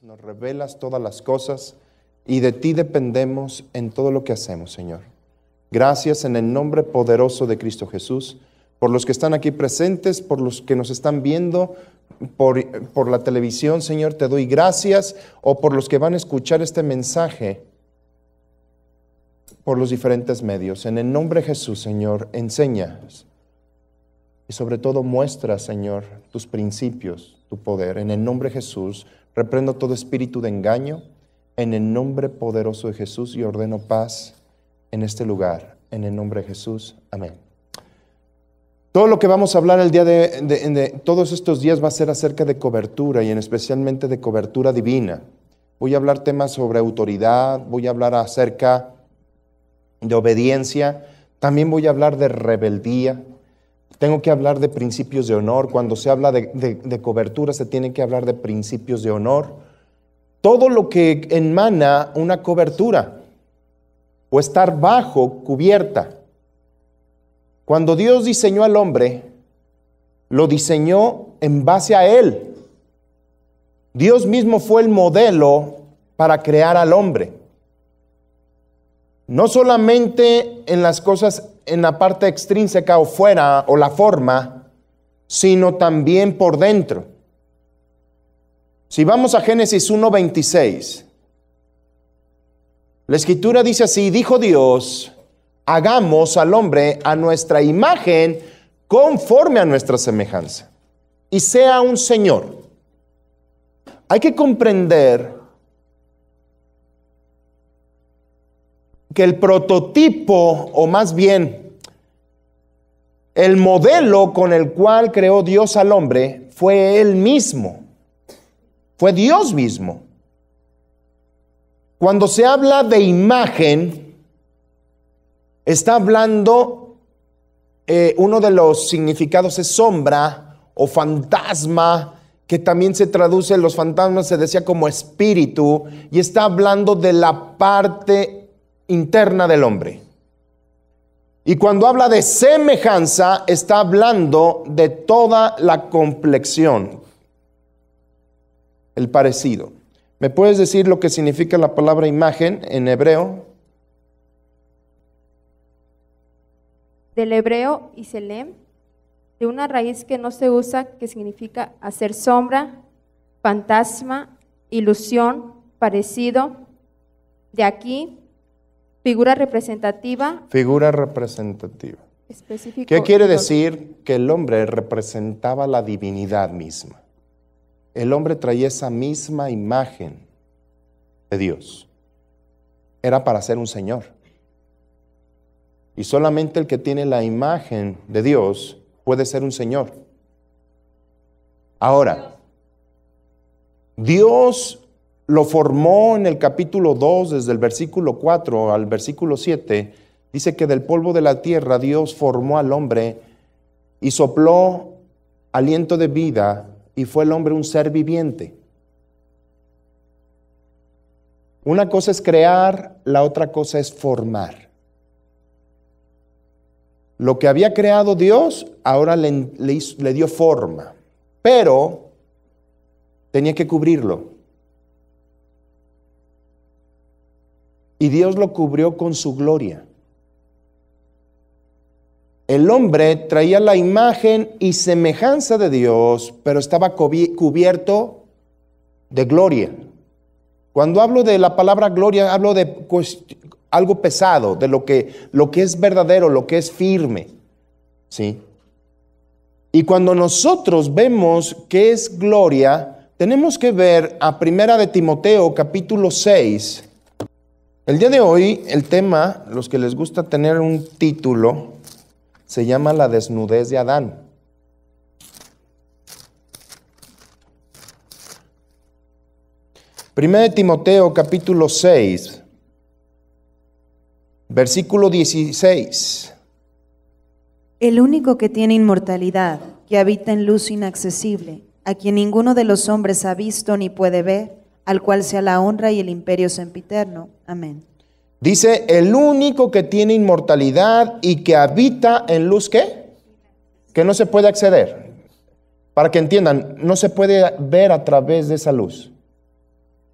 nos revelas todas las cosas y de ti dependemos en todo lo que hacemos, Señor. Gracias en el nombre poderoso de Cristo Jesús, por los que están aquí presentes, por los que nos están viendo por la televisión, Señor, te doy gracias, o por los que van a escuchar este mensaje por los diferentes medios. En el nombre de Jesús, Señor, enséñanos y sobre todo muestra, Señor, tus principios, tu poder. En el nombre de Jesús, reprendo todo espíritu de engaño, en el nombre poderoso de Jesús, y ordeno paz en este lugar. En el nombre de Jesús, amén. Todo lo que vamos a hablar el día de todos estos días va a ser acerca de cobertura, y en especialmente de cobertura divina. Voy a hablar temas sobre autoridad, voy a hablar acerca de obediencia, también voy a hablar de rebeldía. Tengo que hablar de principios de honor. Cuando se habla de cobertura, se tiene que hablar de principios de honor. Todo lo que emana una cobertura o estar bajo cubierta. Cuando Dios diseñó al hombre, lo diseñó en base a él. Dios mismo fue el modelo para crear al hombre. No solamente en las cosas, en la parte extrínseca o fuera, o la forma, sino también por dentro. Si vamos a Génesis 1:26, la Escritura dice así: dijo Dios, hagamos al hombre a nuestra imagen, conforme a nuestra semejanza, y sea un Señor. Hay que comprender que el prototipo, o más bien el modelo con el cual creó Dios al hombre, fue Él mismo, fue Dios mismo. Cuando se habla de imagen, está hablando, uno de los significados es sombra o fantasma, que también se traduce, los fantasmas se decía como espíritu, y está hablando de la parte interna del hombre. Y cuando habla de semejanza, está hablando de toda la complexión, el parecido. ¿Me puedes decir lo que significa la palabra imagen en hebreo? Del hebreo Iselem, de una raíz que no se usa, que significa hacer sombra, fantasma, ilusión, parecido. De aquí, figura representativa. Figura representativa. Específico. ¿Qué quiere decir? Que el hombre representaba la divinidad misma. El hombre traía esa misma imagen de Dios. Era para ser un Señor. Y solamente el que tiene la imagen de Dios puede ser un Señor. Ahora, Dios lo formó en el capítulo 2, desde el versículo 4 al versículo 7, dice que del polvo de la tierra Dios formó al hombre y sopló aliento de vida, y fue el hombre un ser viviente. Una cosa es crear, la otra cosa es formar. Lo que había creado Dios, ahora le dio forma, pero tenía que cubrirlo. Y Dios lo cubrió con su gloria. El hombre traía la imagen y semejanza de Dios, pero estaba cubierto de gloria. Cuando hablo de la palabra gloria, hablo de algo pesado, de lo que es verdadero, lo que es firme, ¿sí? Y cuando nosotros vemos qué es gloria, tenemos que ver a 1 de Timoteo, capítulo 6. El día de hoy, el tema, los que les gusta tener un título, se llama la desnudez de Adán. Primera de Timoteo, capítulo 6, versículo 16. El único que tiene inmortalidad, que habita en luz inaccesible, a quien ninguno de los hombres ha visto ni puede ver, al cual sea la honra y el imperio sempiterno. Amén. Dice, el único que tiene inmortalidad y que habita en luz, ¿qué? Que no se puede acceder. Para que entiendan, no se puede ver a través de esa luz.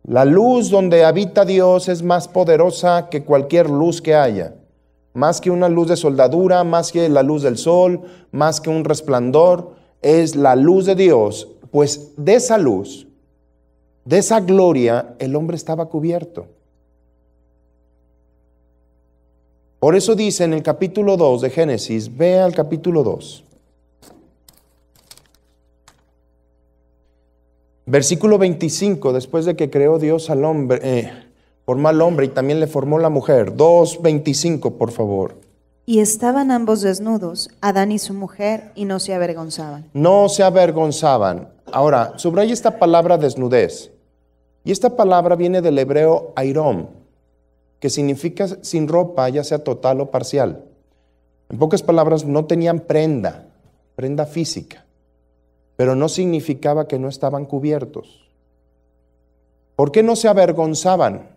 La luz donde habita Dios es más poderosa que cualquier luz que haya. Más que una luz de soldadura, más que la luz del sol, más que un resplandor, es la luz de Dios. Pues de esa luz, de esa gloria, el hombre estaba cubierto. Por eso dice en el capítulo 2 de Génesis, ve al capítulo 2. Versículo 25, después de que creó Dios al hombre, formó al hombre y también le formó la mujer. 2:25, por favor. Y estaban ambos desnudos, Adán y su mujer, y no se avergonzaban. No se avergonzaban. Ahora, subraya esta palabra desnudez. Y esta palabra viene del hebreo airom, que significa sin ropa, ya sea total o parcial. En pocas palabras, no tenían prenda física, pero no significaba que no estaban cubiertos. ¿Por qué no se avergonzaban?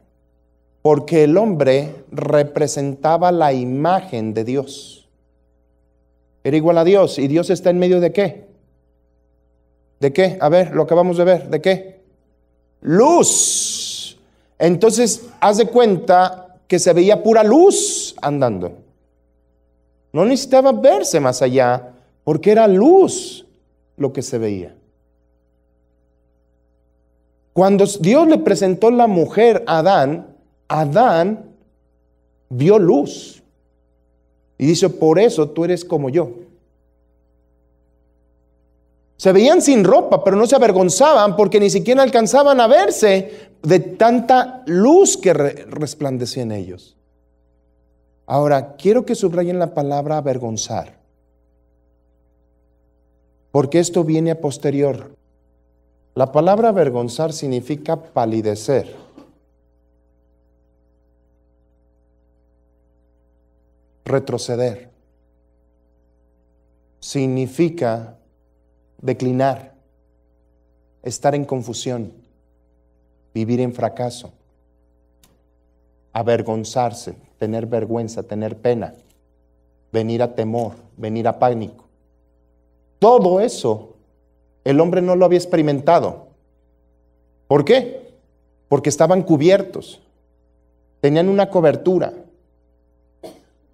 Porque el hombre representaba la imagen de Dios. Era igual a Dios, y Dios está en medio de ¿qué? ¿De qué? A ver, lo acabamos de ver, ¿de qué? Luz. Entonces, haz de cuenta que se veía pura luz andando. No necesitaba verse más allá, porque era luz lo que se veía. Cuando Dios le presentó la mujer a Adán, Adán vio luz. Y dice, por eso tú eres como yo. Se veían sin ropa, pero no se avergonzaban porque ni siquiera alcanzaban a verse de tanta luz que resplandecía en ellos. Ahora, quiero que subrayen la palabra avergonzar, porque esto viene a posterior. La palabra avergonzar significa palidecer. Retroceder. Significa declinar, estar en confusión, vivir en fracaso, avergonzarse, tener vergüenza, tener pena, venir a temor, venir a pánico. Todo eso el hombre no lo había experimentado. ¿Por qué? Porque estaban cubiertos, tenían una cobertura.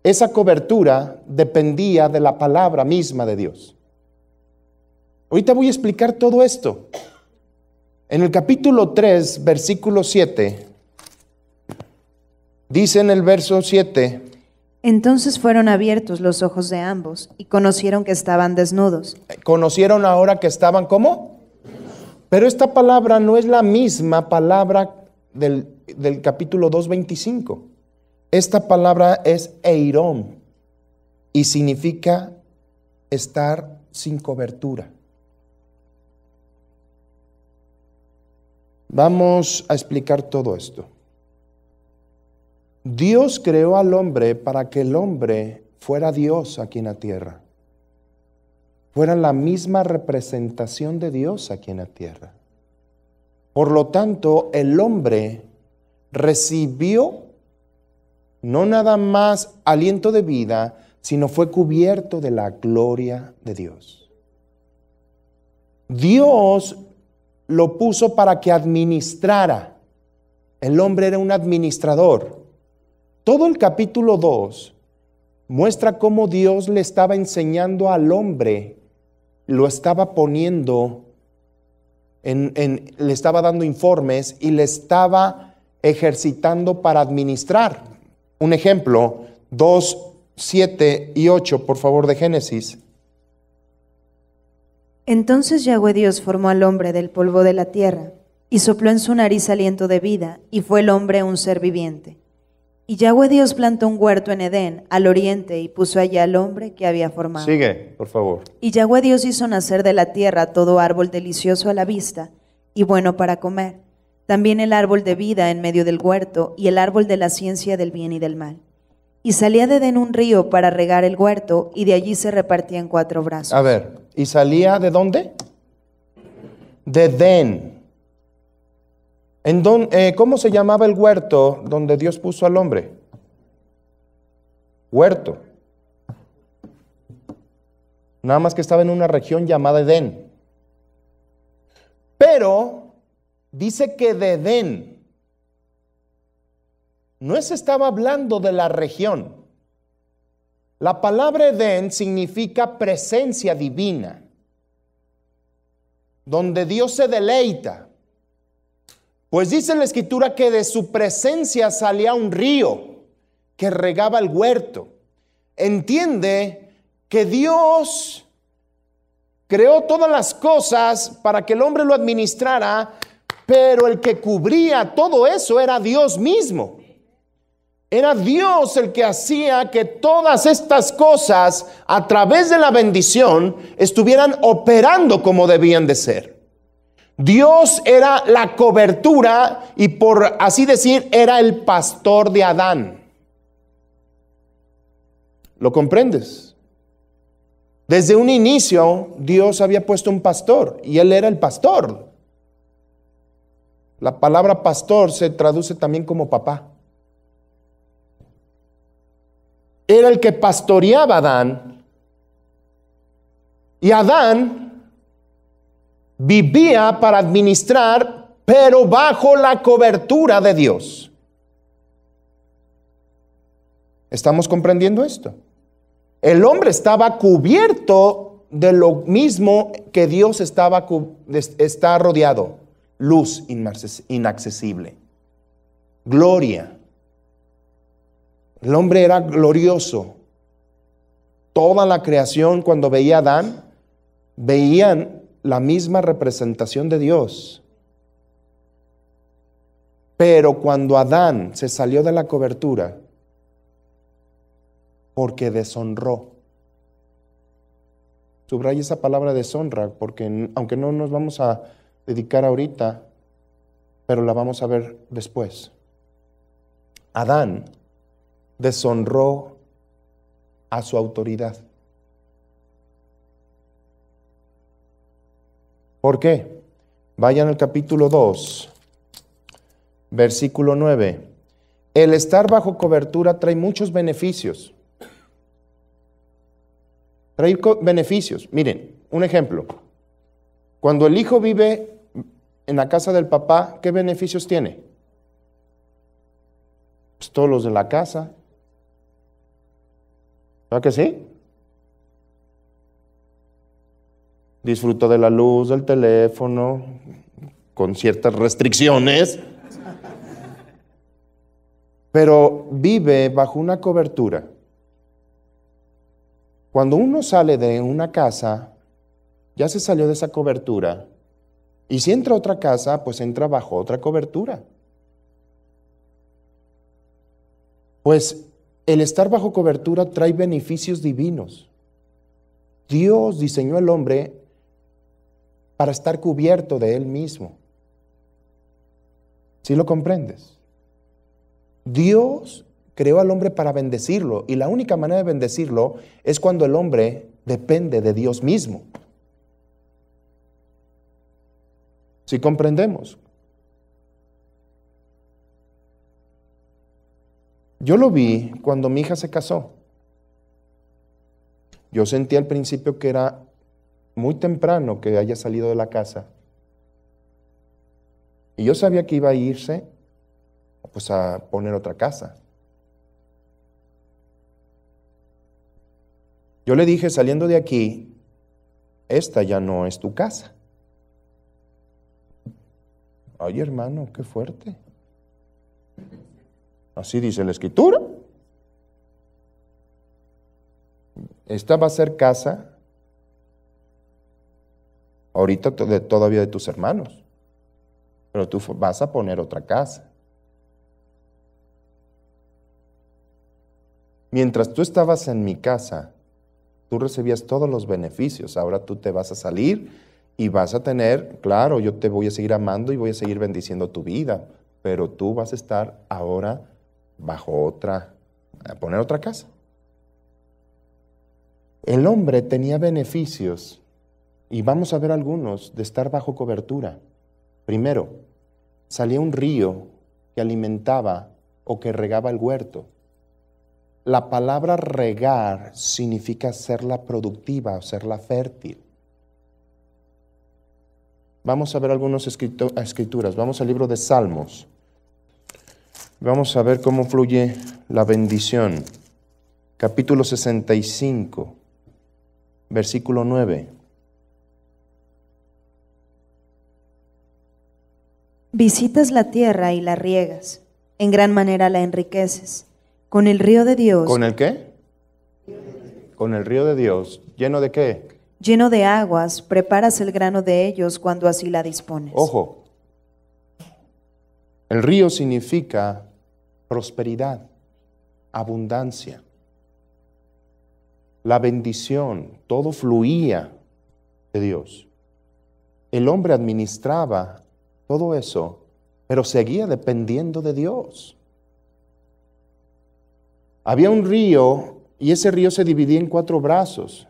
Esa cobertura dependía de la palabra misma de Dios. Ahorita voy a explicar todo esto. En el capítulo 3, versículo 7, dice en el verso 7: Entonces fueron abiertos los ojos de ambos y conocieron que estaban desnudos. ¿Conocieron ahora que estaban cómo? Pero esta palabra no es la misma palabra del capítulo 2:25. Esta palabra es eirom y significa estar sin cobertura. Vamos a explicar todo esto. Dios creó al hombre para que el hombre fuera Dios aquí en la tierra. Fuera la misma representación de Dios aquí en la tierra. Por lo tanto, el hombre recibió no nada más aliento de vida, sino fue cubierto de la gloria de Dios. Dios lo puso para que administrara. El hombre era un administrador. Todo el capítulo 2 muestra cómo Dios le estaba enseñando al hombre, lo estaba poniendo, le estaba dando informes y le estaba ejercitando para administrar. Un ejemplo, 2, 7 y 8, por favor, de Génesis. Entonces Yahweh Dios formó al hombre del polvo de la tierra y sopló en su nariz aliento de vida, y fue el hombre un ser viviente. Y Yahweh Dios plantó un huerto en Edén, al oriente, y puso allá al hombre que había formado. Sigue, por favor. Y Yahweh Dios hizo nacer de la tierra todo árbol delicioso a la vista y bueno para comer, también el árbol de vida en medio del huerto y el árbol de la ciencia del bien y del mal. Y salía de Edén un río para regar el huerto, y de allí se repartía en 4 brazos. A ver, ¿y salía de dónde? De Edén. ¿Cómo se llamaba el huerto donde Dios puso al hombre? Huerto. Nada más que estaba en una región llamada Edén. Pero dice que de Edén. No se estaba hablando de la región. La palabra Edén significa presencia divina, donde Dios se deleita. Pues dice la Escritura que de su presencia salía un río que regaba el huerto. Entiende que Dios creó todas las cosas para que el hombre lo administrara, pero el que cubría todo eso era Dios mismo. Era Dios el que hacía que todas estas cosas, a través de la bendición, estuvieran operando como debían de ser. Dios era la cobertura y, por así decir, era el pastor de Adán. ¿Lo comprendes? Desde un inicio, Dios había puesto un pastor y él era el pastor. La palabra pastor se traduce también como papá. Era el que pastoreaba a Adán. Y Adán vivía para administrar, pero bajo la cobertura de Dios. ¿Estamos comprendiendo esto? El hombre estaba cubierto de lo mismo que Dios está rodeado. Luz inaccesible. Gloria. El hombre era glorioso. Toda la creación, cuando veía a Adán, veían la misma representación de Dios. Pero cuando Adán se salió de la cobertura, porque deshonró. Subraya esa palabra deshonra, porque aunque no nos vamos a dedicar ahorita, pero la vamos a ver después. Adán deshonró a su autoridad. ¿Por qué? Vayan al capítulo 2, versículo 9. El estar bajo cobertura trae muchos beneficios. Trae beneficios. Miren, un ejemplo. Cuando el hijo vive en la casa del papá, ¿qué beneficios tiene? Pues todos los de la casa. ¿Verdad que sí? Disfruto de la luz, del teléfono, con ciertas restricciones. Pero vive bajo una cobertura. Cuando uno sale de una casa, ya se salió de esa cobertura. Y si entra a otra casa, pues entra bajo otra cobertura. Pues el estar bajo cobertura trae beneficios divinos. Dios diseñó al hombre para estar cubierto de él mismo. ¿Sí lo comprendes? Dios creó al hombre para bendecirlo, y la única manera de bendecirlo es cuando el hombre depende de Dios mismo. ¿Sí comprendemos? Yo lo vi cuando mi hija se casó. Yo sentí al principio que era muy temprano que haya salido de la casa. Y yo sabía que iba a irse pues a poner otra casa. Yo le dije, saliendo de aquí, esta ya no es tu casa. Ay, hermano, qué fuerte. Así dice la Escritura. Esta va a ser casa ahorita todavía de tus hermanos, pero tú vas a poner otra casa. Mientras tú estabas en mi casa, tú recibías todos los beneficios. Ahora tú te vas a salir y vas a tener, claro, yo te voy a seguir amando y voy a seguir bendiciendo tu vida, pero tú vas a estar ahora bajo otra, a poner otra casa. El hombre tenía beneficios, y vamos a ver algunos, de estar bajo cobertura. Primero, salía un río que alimentaba o que regaba el huerto. La palabra regar significa hacerla productiva o hacerla fértil. Vamos a ver algunas escrituras. Vamos al libro de Salmos. Vamos a ver cómo fluye la bendición. Capítulo 65, versículo 9. Visitas la tierra y la riegas, en gran manera la enriqueces. Con el río de Dios. ¿Con el qué? Con el río de Dios. ¿Lleno de qué? Lleno de aguas, preparas el grano de ellos cuando así la dispones. Ojo, el río significa prosperidad, abundancia, la bendición, todo fluía de Dios. El hombre administraba todo eso, pero seguía dependiendo de Dios. Había un río y ese río se dividía en 4 brazos.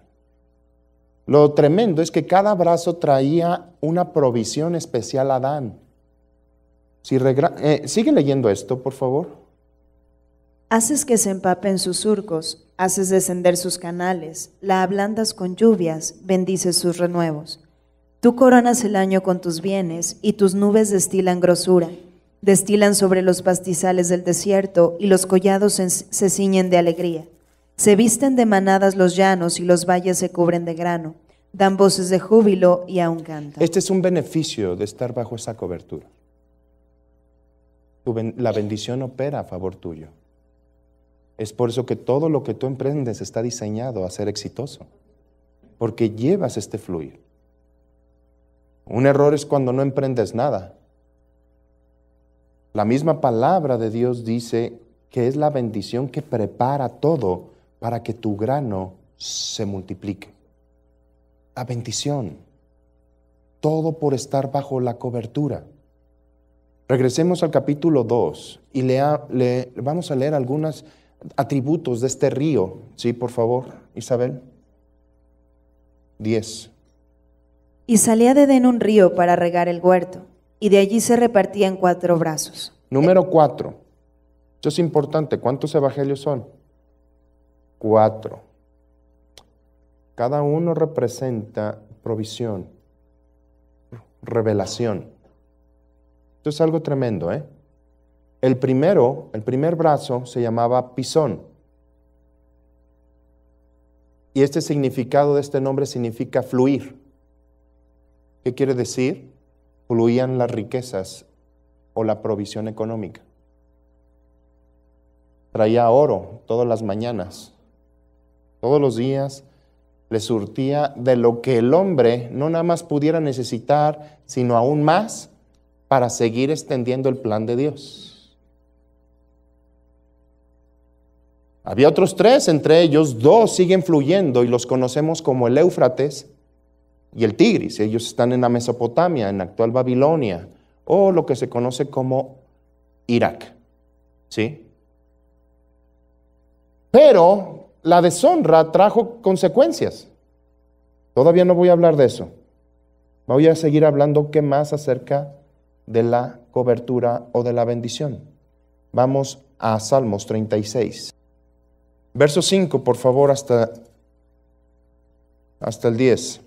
Lo tremendo es que cada brazo traía una provisión especial a Adán. Sigue leyendo esto, por favor. Haces que se empapen sus surcos, haces descender sus canales, la ablandas con lluvias, bendices sus renuevos. Tú coronas el año con tus bienes y tus nubes destilan grosura. Destilan sobre los pastizales del desierto y los collados se ciñen de alegría. Se visten de manadas los llanos y los valles se cubren de grano. Dan voces de júbilo y aún cantan. Este es un beneficio de estar bajo esa cobertura. La bendición opera a favor tuyo. Es por eso que todo lo que tú emprendes está diseñado a ser exitoso, porque llevas este fluir. Un error es cuando no emprendes nada. La misma palabra de Dios dice que es la bendición que prepara todo para que tu grano se multiplique. La bendición. Todo por estar bajo la cobertura. Regresemos al capítulo 2 y vamos a leer algunos atributos de este río. Sí, por favor, Isabel. 10. Y salía de Edén un río para regar el huerto, y de allí se repartía en 4 brazos. Número 4. Esto es importante. ¿Cuántos evangelios son? 4. Cada uno representa provisión, revelación. Esto es algo tremendo, ¿eh? El primer brazo se llamaba Pisón. Y este significado de este nombre significa fluir. ¿Qué quiere decir? Fluían las riquezas o la provisión económica. Traía oro todas las mañanas, todos los días. Le surtía de lo que el hombre no nada más pudiera necesitar, sino aún más para seguir extendiendo el plan de Dios. Había otros 3, entre ellos 2 siguen fluyendo y los conocemos como el Éufrates y el Tigris. Ellos están en la Mesopotamia, en la actual Babilonia, o lo que se conoce como Irak. ¿Sí? Pero la deshonra trajo consecuencias. Todavía no voy a hablar de eso. Voy a seguir hablando qué más acerca de la cobertura o de la bendición. Vamos a Salmos 36. Verso 5, por favor, hasta el 10.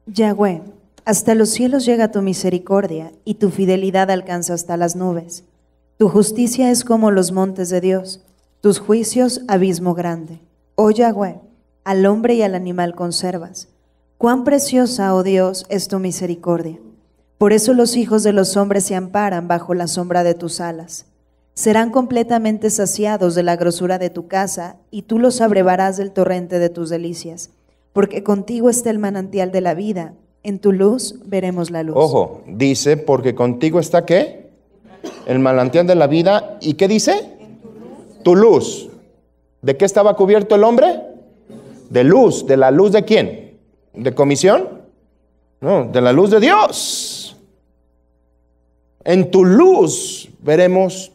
Yahweh, hasta los cielos llega tu misericordia y tu fidelidad alcanza hasta las nubes. Tu justicia es como los montes de Dios, tus juicios abismo grande. Oh Yahweh, al hombre y al animal conservas. Cuán preciosa, oh Dios, es tu misericordia. Por eso los hijos de los hombres se amparan bajo la sombra de tus alas. Serán completamente saciados de la grosura de tu casa, y tú los abrevarás del torrente de tus delicias. Porque contigo está el manantial de la vida, en tu luz veremos la luz. Ojo, dice, porque contigo está ¿qué? El manantial de la vida, ¿y qué dice? Tu luz. ¿De qué estaba cubierto el hombre? De luz. ¿De la luz de quién? ¿De comisión? No, de la luz de Dios. En tu luz veremos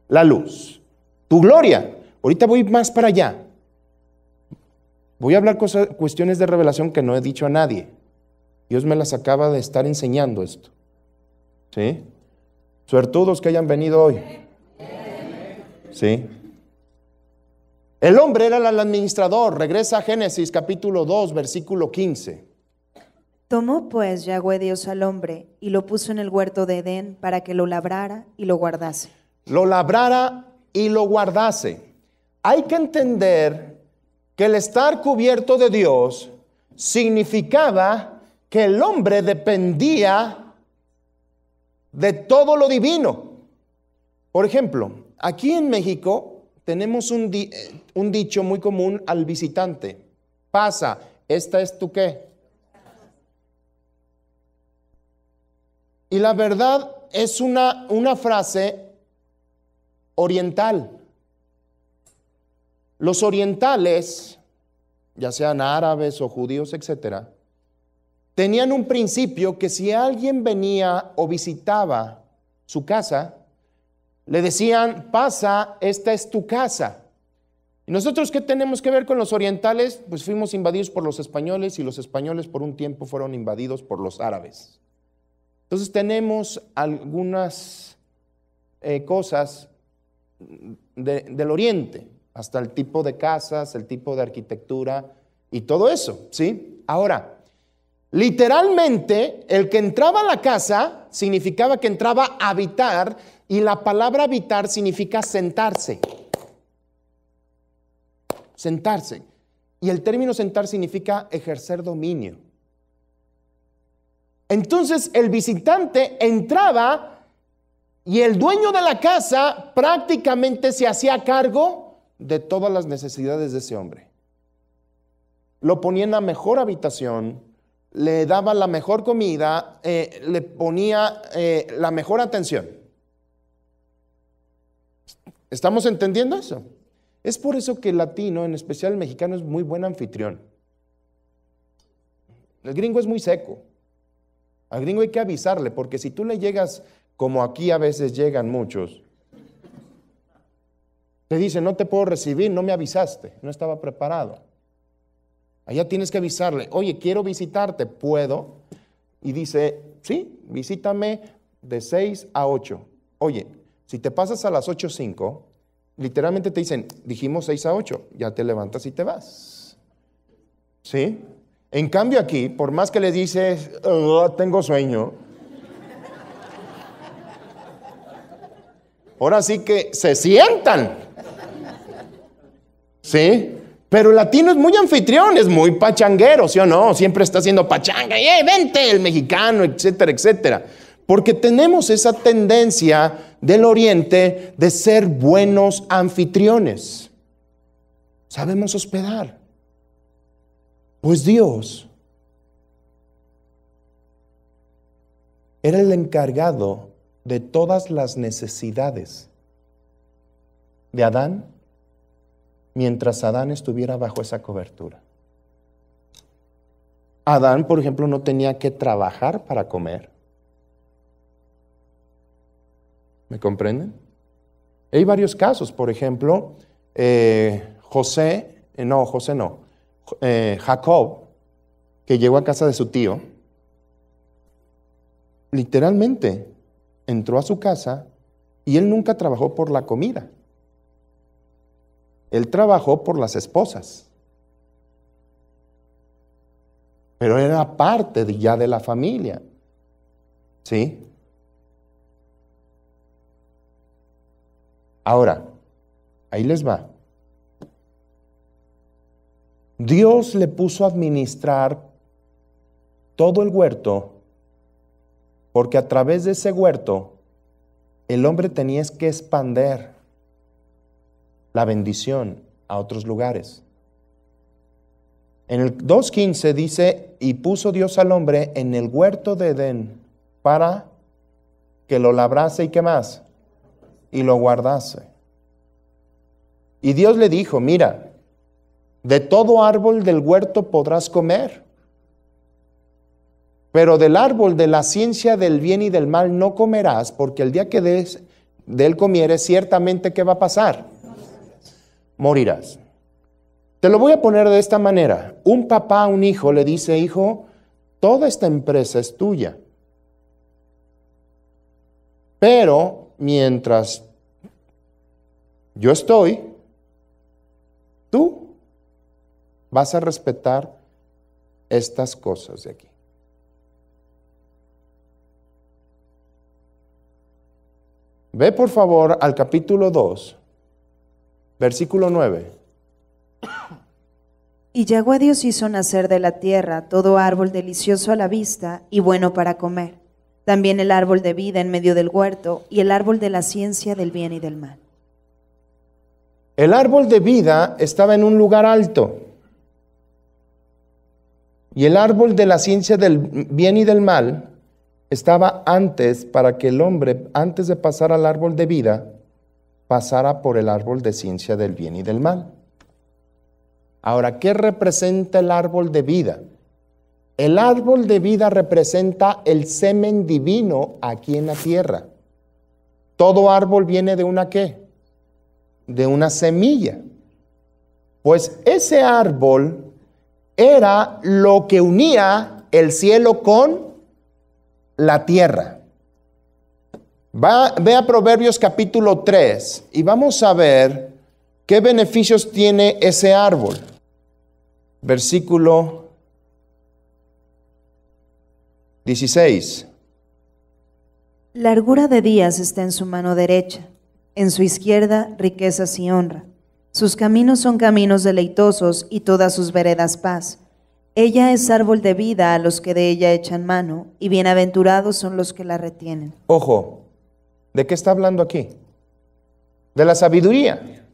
la luz. Tu gloria. Ahorita voy más para allá. Voy a hablar cuestiones de revelación que no he dicho a nadie. Dios me las acaba de estar enseñando esto. ¿Sí? Suertudos que hayan venido hoy. ¿Sí? El hombre era el administrador. Regresa a Génesis capítulo 2, versículo 15. Tomó pues Yahweh Dios al hombre y lo puso en el huerto de Edén para que lo labrara y lo guardase. Lo labrara y lo guardase. Hay que entender que el estar cubierto de Dios significaba que el hombre dependía de todo lo divino. Por ejemplo, aquí en México tenemos un dicho muy común al visitante. Pasa, ¿esta es tu qué? Y la verdad es una frase oriental. Los orientales, ya sean árabes o judíos, etcétera, tenían un principio que si alguien venía o visitaba su casa, le decían, pasa, esta es tu casa. ¿Y nosotros qué tenemos que ver con los orientales? Pues fuimos invadidos por los españoles y los españoles por un tiempo fueron invadidos por los árabes. Entonces tenemos algunas cosas del oriente, hasta el tipo de casas, el tipo de arquitectura y todo eso, ¿sí? Ahora, literalmente, el que entraba a la casa significaba que entraba a habitar y la palabra habitar significa sentarse. Sentarse. Y el término sentar significa ejercer dominio. Entonces el visitante entraba y el dueño de la casa prácticamente se hacía cargo de todas las necesidades de ese hombre. Lo ponía en la mejor habitación, le daba la mejor comida, le ponía la mejor atención. ¿Estamos entendiendo eso? Es por eso que el latino, en especial el mexicano, es muy buen anfitrión. El gringo es muy seco. Al gringo hay que avisarle, porque si tú le llegas, como aquí a veces llegan muchos, te dicen, no te puedo recibir, no me avisaste, no estaba preparado. Allá tienes que avisarle, oye, quiero visitarte, ¿puedo? Y dice, sí, visítame de 6 a 8. Oye, si te pasas a las 8:05, literalmente te dicen, dijimos 6 a 8, ya te levantas y te vas. ¿Sí? En cambio aquí, por más que le dices, tengo sueño, ahora sí que se sientan. ¿Sí? Pero el latino es muy anfitrión, es muy pachanguero, ¿sí o no? Siempre está haciendo pachanga, vente, el mexicano, etcétera, etcétera. Porque tenemos esa tendencia del oriente de ser buenos anfitriones. Sabemos hospedar. Pues Dios era el encargado de todas las necesidades de Adán mientras Adán estuviera bajo esa cobertura. Adán, por ejemplo, no tenía que trabajar para comer. ¿Me comprenden? Hay varios casos, por ejemplo, Jacob, que llegó a casa de su tío, literalmente entró a su casa y él nunca trabajó por la comida. Él trabajó por las esposas. Pero era parte ya de la familia. ¿Sí? Ahora, ahí les va. Dios le puso a administrar todo el huerto, porque a través de ese huerto el hombre tenía que expandir la bendición a otros lugares. En el 2:15 dice, y puso Dios al hombre en el huerto de Edén para que lo labrase y ¿qué más? Y lo guardase. Y Dios le dijo, mira, de todo árbol del huerto podrás comer, pero del árbol de la ciencia del bien y del mal no comerás, porque el día que de él comieres, ciertamente ¿qué va a pasar? Morirás. Te lo voy a poner de esta manera. Un papá a un hijo le dice, hijo, toda esta empresa es tuya, pero mientras yo estoy, tú vas a respetar estas cosas de aquí. Ve por favor al capítulo 2, versículo 9. Y Yahweh Dios hizo nacer de la tierra todo árbol delicioso a la vista y bueno para comer, también el árbol de vida en medio del huerto y el árbol de la ciencia del bien y del mal. El árbol de vida estaba en un lugar alto. Y el árbol de la ciencia del bien y del mal estaba antes, para que el hombre, antes de pasar al árbol de vida, pasara por el árbol de ciencia del bien y del mal. Ahora, ¿qué representa el árbol de vida? El árbol de vida representa el semen divino aquí en la tierra. Todo árbol viene de una ¿qué? De una semilla. Pues ese árbol era lo que unía el cielo con la tierra. Ve a Proverbios capítulo 3 y vamos a ver qué beneficios tiene ese árbol. Versículo 16. Largura de días está en su mano derecha, en su izquierda riquezas y honra. Sus caminos son caminos deleitosos y todas sus veredas paz. Ella es árbol de vida a los que de ella echan mano, y bienaventurados son los que la retienen. Ojo, ¿de qué está hablando aquí? De la sabiduría.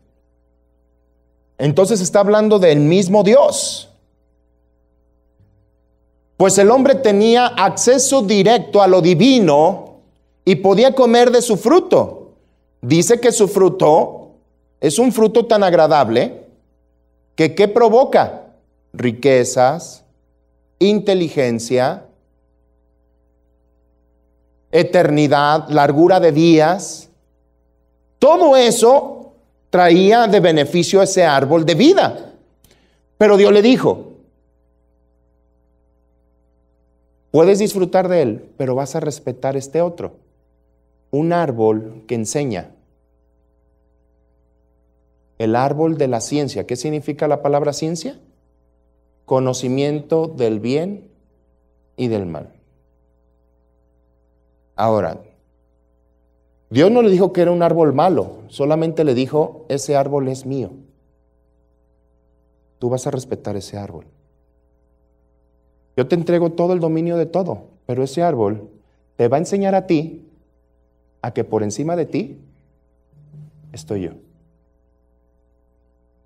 Entonces está hablando del mismo Dios. Pues el hombre tenía acceso directo a lo divino y podía comer de su fruto. Dice que su fruto es un fruto tan agradable que ¿qué provoca? Riquezas, inteligencia, eternidad, largura de días. Todo eso traía de beneficio ese árbol de vida. Pero Dios le dijo, puedes disfrutar de él, pero vas a respetar este otro. Un árbol que enseña. El árbol de la ciencia. ¿Qué significa la palabra ciencia? Conocimiento del bien y del mal. Ahora, Dios no le dijo que era un árbol malo, solamente le dijo, ese árbol es mío. Tú vas a respetar ese árbol. Yo te entrego todo el dominio de todo, pero ese árbol te va a enseñar a ti a que por encima de ti estoy yo.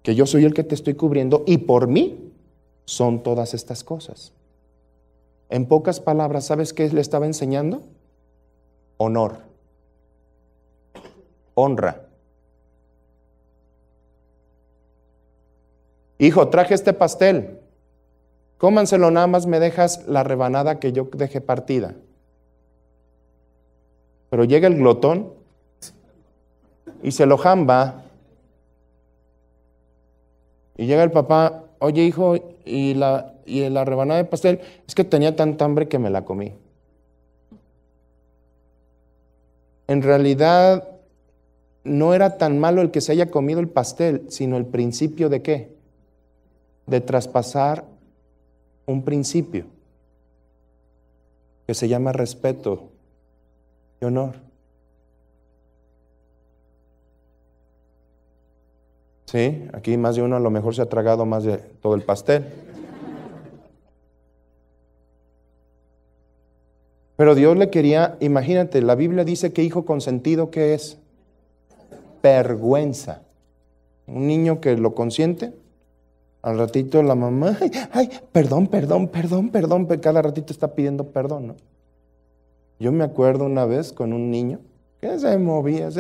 Que yo soy el que te estoy cubriendo y por mí son todas estas cosas. En pocas palabras, ¿sabes qué le estaba enseñando? Honor, honra. Hijo, traje este pastel. Cómanselo, nada más me dejas la rebanada que yo dejé partida. Pero llega el glotón y se lo jamba. Y llega el papá, oye hijo, y la rebanada de pastel, es que tenía tanta hambre que me la comí. En realidad no era tan malo el que se haya comido el pastel, sino el principio de ¿qué? De traspasar un principio que se llama respeto y honor. Sí, aquí más de uno a lo mejor se ha tragado más de todo el pastel. Pero Dios le quería, imagínate, la Biblia dice que hijo consentido, ¿qué es? Vergüenza. Un niño que lo consiente, al ratito la mamá, ay, perdón, cada ratito está pidiendo perdón, ¿no? Yo me acuerdo una vez con un niño que se movía,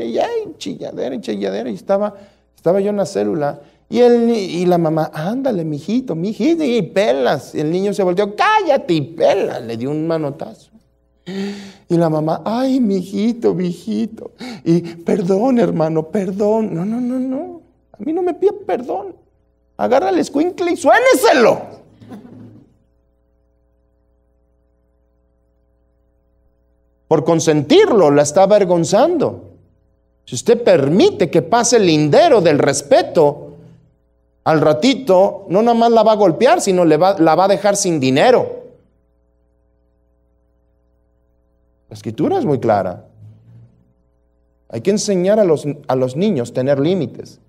y ay, chilladera, y estaba yo en la célula, y la mamá, ándale, mijito, y pelas. Y el niño se volteó, cállate, y pelas, le dio un manotazo. Y la mamá, ay, mijito, y perdón, hermano, perdón. No, a mí no me pida perdón. Agarra el escuincle y suéneselo. Por consentirlo, la está avergonzando. Si usted permite que pase el lindero del respeto, al ratito no nada más la va a golpear, sino la va a dejar sin dinero. La escritura es muy clara. Hay que enseñar a los niños a tener límites.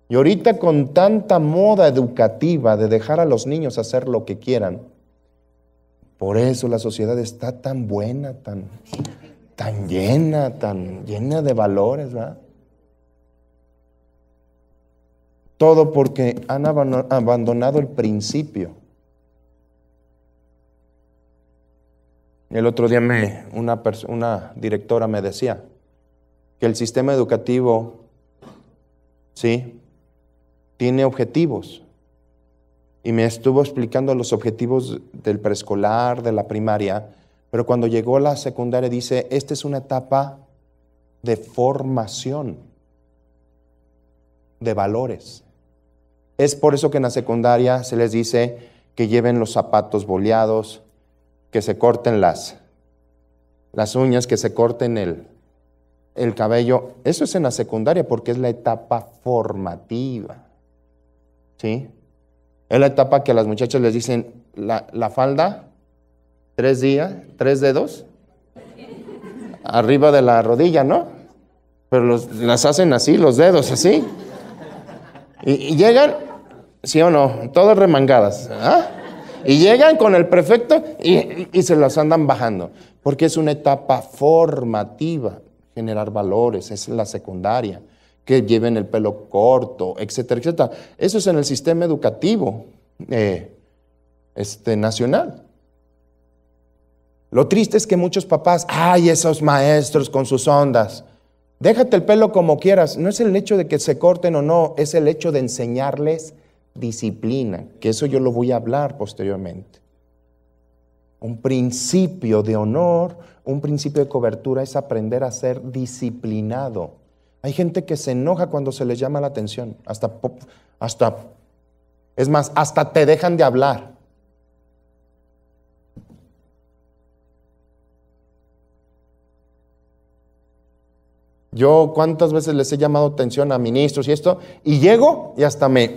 Y ahorita con tanta moda educativa de dejar a los niños hacer lo que quieran, por eso la sociedad está tan buena, tan llena de valores, ¿verdad? Todo porque han abandonado el principio. El otro día una directora me decía que el sistema educativo, sí, tiene objetivos. Y me estuvo explicando los objetivos del preescolar, de la primaria, pero cuando llegó a la secundaria dice, esta es una etapa de formación de valores. Es por eso que en la secundaria se les dice que lleven los zapatos boleados, que se corten las uñas, que se corten el cabello. Eso es en la secundaria porque es la etapa formativa. ¿Sí? Es la etapa que a las muchachas les dicen, la falda, 3 dedos, arriba de la rodilla, ¿no? Pero las hacen así, los dedos así. Y llegan, ¿sí o no? Todas remangadas. ¿Ah? Y llegan con el prefecto y se las andan bajando. Porque es una etapa formativa, generar valores, es la secundaria. Que lleven el pelo corto, etcétera, etcétera. Eso es en el sistema educativo nacional. Lo triste es que muchos papás, esos maestros con sus ondas, déjate el pelo como quieras. No es el hecho de que se corten o no, es el hecho de enseñarles disciplina, que eso yo lo voy a hablar posteriormente. Un principio de honor, un principio de cobertura es aprender a ser disciplinado. Hay gente que se enoja cuando se les llama la atención, es más, hasta te dejan de hablar. Yo cuántas veces les he llamado atención a ministros y esto, y llego y hasta me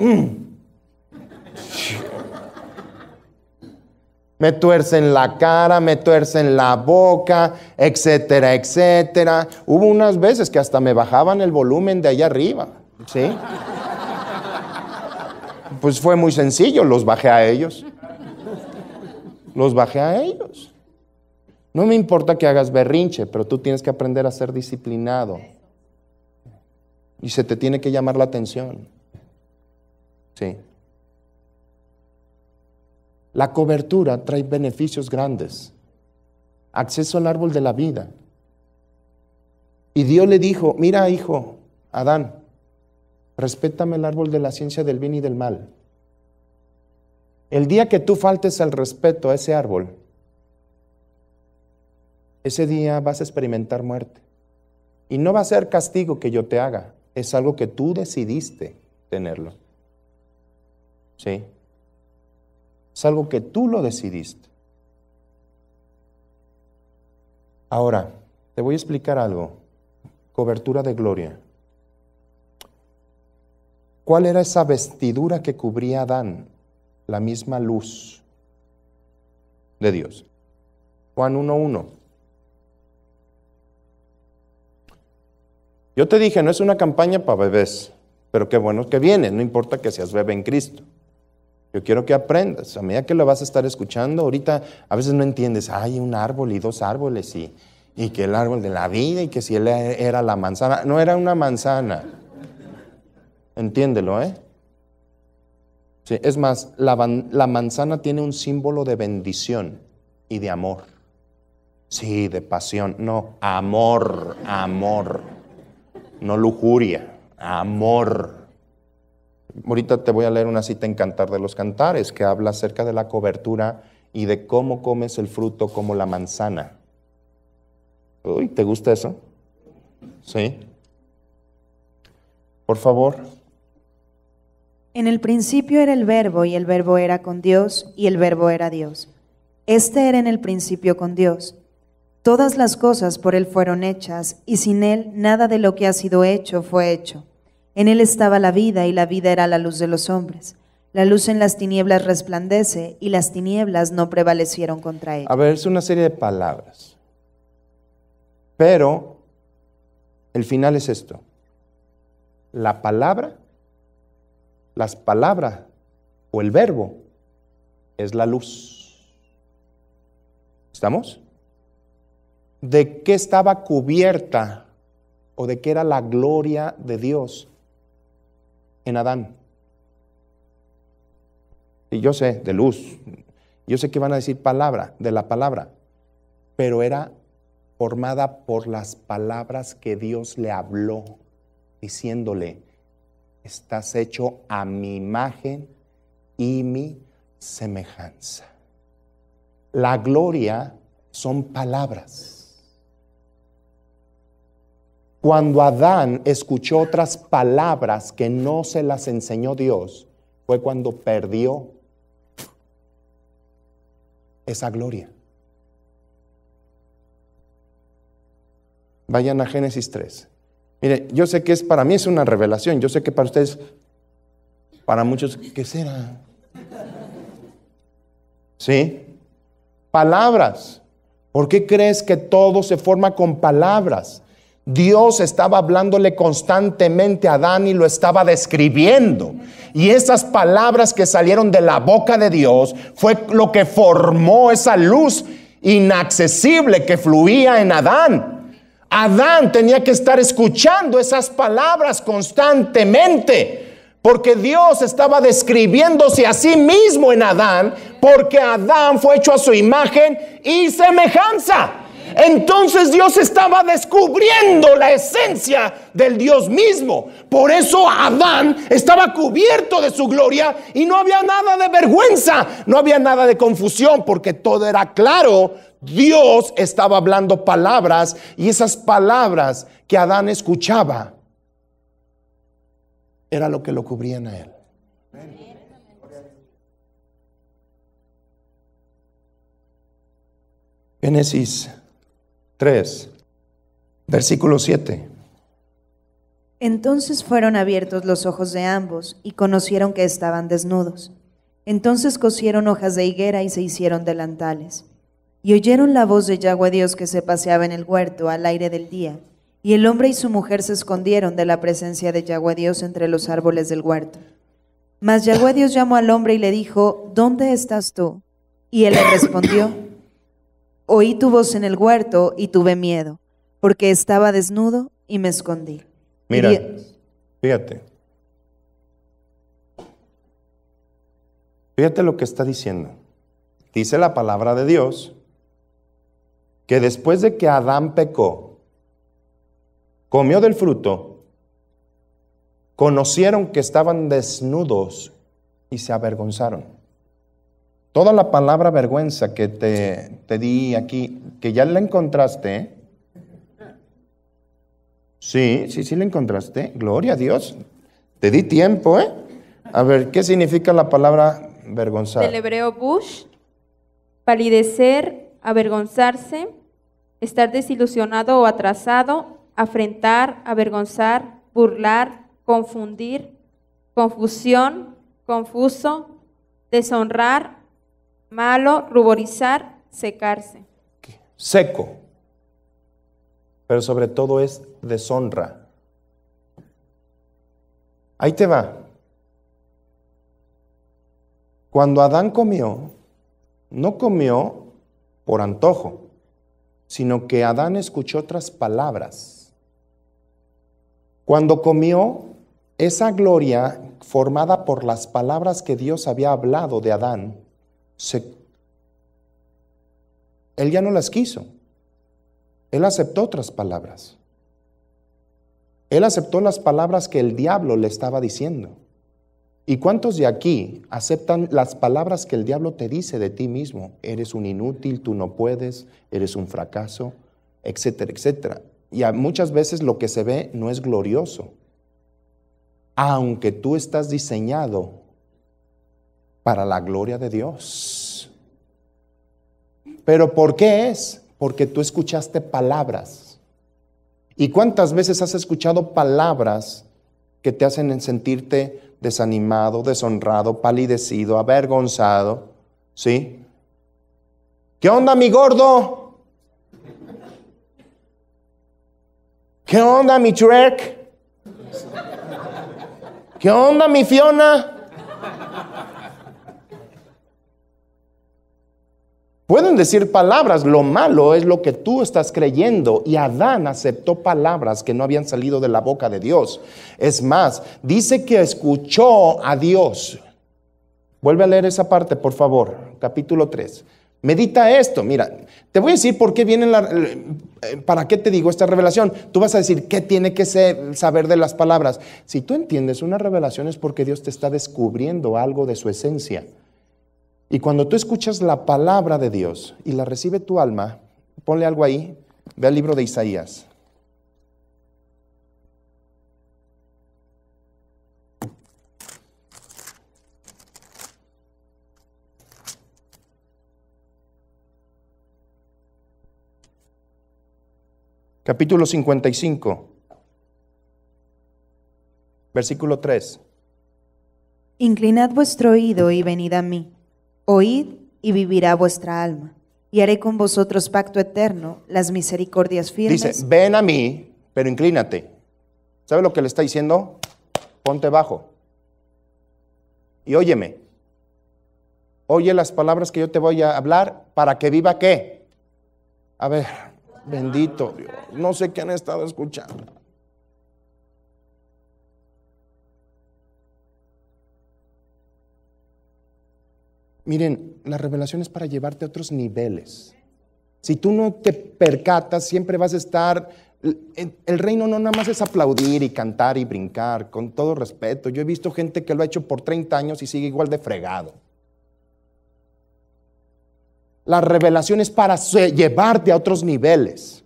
tuercen la cara, me tuercen la boca, etcétera, etcétera. Hubo unas veces que hasta me bajaban el volumen de allá arriba, ¿sí? Pues fue muy sencillo, los bajé a ellos. No me importa que hagas berrinche, pero tú tienes que aprender a ser disciplinado. Y se te tiene que llamar la atención. Sí. La cobertura trae beneficios grandes. Acceso al árbol de la vida. Y Dios le dijo, mira hijo, Adán, respétame el árbol de la ciencia del bien y del mal. El día que tú faltes al respeto a ese árbol, ese día vas a experimentar muerte. Y no va a ser castigo que yo te haga, es algo que tú decidiste tenerlo. ¿Sí? Es algo que tú lo decidiste. Ahora, te voy a explicar algo. Cobertura de gloria. ¿Cuál era esa vestidura que cubría a Adán? La misma luz de Dios. Juan 1:1. Yo te dije, no es una campaña para bebés, pero qué bueno que vienes, no importa que seas bebé en Cristo. Yo quiero que aprendas, a medida que lo vas a estar escuchando, ahorita a veces no entiendes, hay un árbol y 2 árboles y que el árbol de la vida y que si él era la manzana, no era una manzana. Entiéndelo, ¿eh? Sí, es más, la manzana tiene un símbolo de bendición y de amor. Sí, de pasión, no, amor, no lujuria, amor. Ahorita te voy a leer una cita en Cantar de los Cantares que habla acerca de la cobertura y de cómo comes el fruto como la manzana. Uy, ¿te gusta eso? Sí. Por favor. En el principio era el Verbo, y el Verbo era con Dios, y el Verbo era Dios. Este era en el principio con Dios. Todas las cosas por Él fueron hechas, y sin Él nada de lo que ha sido hecho fue hecho. En Él estaba la vida, y la vida era la luz de los hombres. La luz en las tinieblas resplandece, y las tinieblas no prevalecieron contra ella. A ver, es una serie de palabras. Pero El final es esto. La palabra, las palabras o el verbo es la luz. ¿Estamos? ¿De qué estaba cubierta o de qué era la gloria de Dios en Adán? Y yo sé, de luz. Yo sé que van a decir palabra, de la palabra, pero era formada por las palabras que Dios le habló, diciéndole, estás hecho a mi imagen y mi semejanza. La gloria son palabras. Cuando Adán escuchó otras palabras que no se las enseñó Dios, fue cuando perdió esa gloria. Vayan a Génesis 3. Mire, yo sé que para mí es una revelación. Yo sé que para ustedes, para muchos, ¿qué será? ¿Sí? Palabras. ¿Por qué crees que todo se forma con palabras? Dios estaba hablándole constantemente a Adán y lo estaba describiendo. Y esas palabras que salieron de la boca de Dios fue lo que formó esa luz inaccesible que fluía en Adán. Adán tenía que estar escuchando esas palabras constantemente, porque Dios estaba describiéndose a sí mismo en Adán, porque Adán fue hecho a su imagen y semejanza. Entonces Dios estaba descubriendo la esencia del Dios mismo. Por eso Adán estaba cubierto de su gloria y no había nada de vergüenza, no había nada de confusión, porque todo era claro. Dios estaba hablando palabras y esas palabras que Adán escuchaba era lo que lo cubrían a él. Génesis 3, versículo 7. Entonces fueron abiertos los ojos de ambos y conocieron que estaban desnudos. Entonces cosieron hojas de higuera y se hicieron delantales. Y oyeron la voz de Yahweh Dios que se paseaba en el huerto al aire del día. Y el hombre y su mujer se escondieron de la presencia de Yahweh Dios entre los árboles del huerto. Mas Yahweh Dios llamó al hombre y le dijo, ¿dónde estás tú? Y él le respondió, oí tu voz en el huerto y tuve miedo, porque estaba desnudo y me escondí. Mira, fíjate. Fíjate lo que está diciendo. Dice la palabra de Dios que después de que Adán pecó, comió del fruto, conocieron que estaban desnudos y se avergonzaron. Toda la palabra vergüenza que te di aquí, que ya la encontraste, ¿eh? Sí, la encontraste. Gloria a Dios. Te di tiempo, ¿eh? A ver, ¿qué significa la palabra avergonzar? Del hebreo bush, palidecer, avergonzarse, estar desilusionado o atrasado, afrentar, avergonzar, burlar, confundir, confusión, confuso, deshonrar, malo, ruborizar, secarse. Seco. Pero sobre todo es deshonra. Ahí te va. Cuando Adán comió, no comió por antojo, sino que Adán escuchó otras palabras. Cuando comió, esa gloria formada por las palabras que Dios había hablado de Adán, él ya no las quiso. Él aceptó otras palabras. Él aceptó las palabras que el diablo le estaba diciendo. ¿Y cuántos de aquí aceptan las palabras que el diablo te dice de ti mismo? Eres un inútil, tú no puedes, eres un fracaso, etcétera, etcétera. Y muchas veces lo que se ve no es glorioso, aunque tú estás diseñado para la gloria de Dios. ¿Pero por qué es? Porque tú escuchaste palabras. ¿Y cuántas veces has escuchado palabras que te hacen sentirte desanimado, deshonrado, palidecido, avergonzado? ¿Sí? ¿Qué onda, mi gordo? ¿Qué onda, mi Shrek? ¿Qué onda, mi Fiona? Pueden decir palabras, lo malo es lo que tú estás creyendo. Y Adán aceptó palabras que no habían salido de la boca de Dios. Es más, dice que escuchó a Dios. Vuelve a leer esa parte, por favor, capítulo 3. Medita esto, mira, te voy a decir por qué viene para qué te digo esta revelación. Tú vas a decir, ¿qué tiene que saber de las palabras? Si tú entiendes una revelación es porque Dios te está descubriendo algo de su esencia. Y cuando tú escuchas la palabra de Dios y la recibe tu alma, ponle algo ahí, ve al libro de Isaías. Capítulo 55, versículo 3. Inclinad vuestro oído y venid a mí. Oíd y vivirá vuestra alma. Y haré con vosotros pacto eterno, las misericordias firmes. Dice, ven a mí, pero inclínate. ¿Sabe lo que le está diciendo? Ponte bajo. Y óyeme. Oye las palabras que yo te voy a hablar para que viva ¿qué? A ver, bendito Dios. No sé qué han estado escuchando. Miren, la revelación es para llevarte a otros niveles. Si tú no te percatas, siempre vas a estar... El reino no nada más es aplaudir y cantar y brincar, con todo respeto. Yo he visto gente que lo ha hecho por 30 años y sigue igual de fregado. La revelación es para llevarte a otros niveles.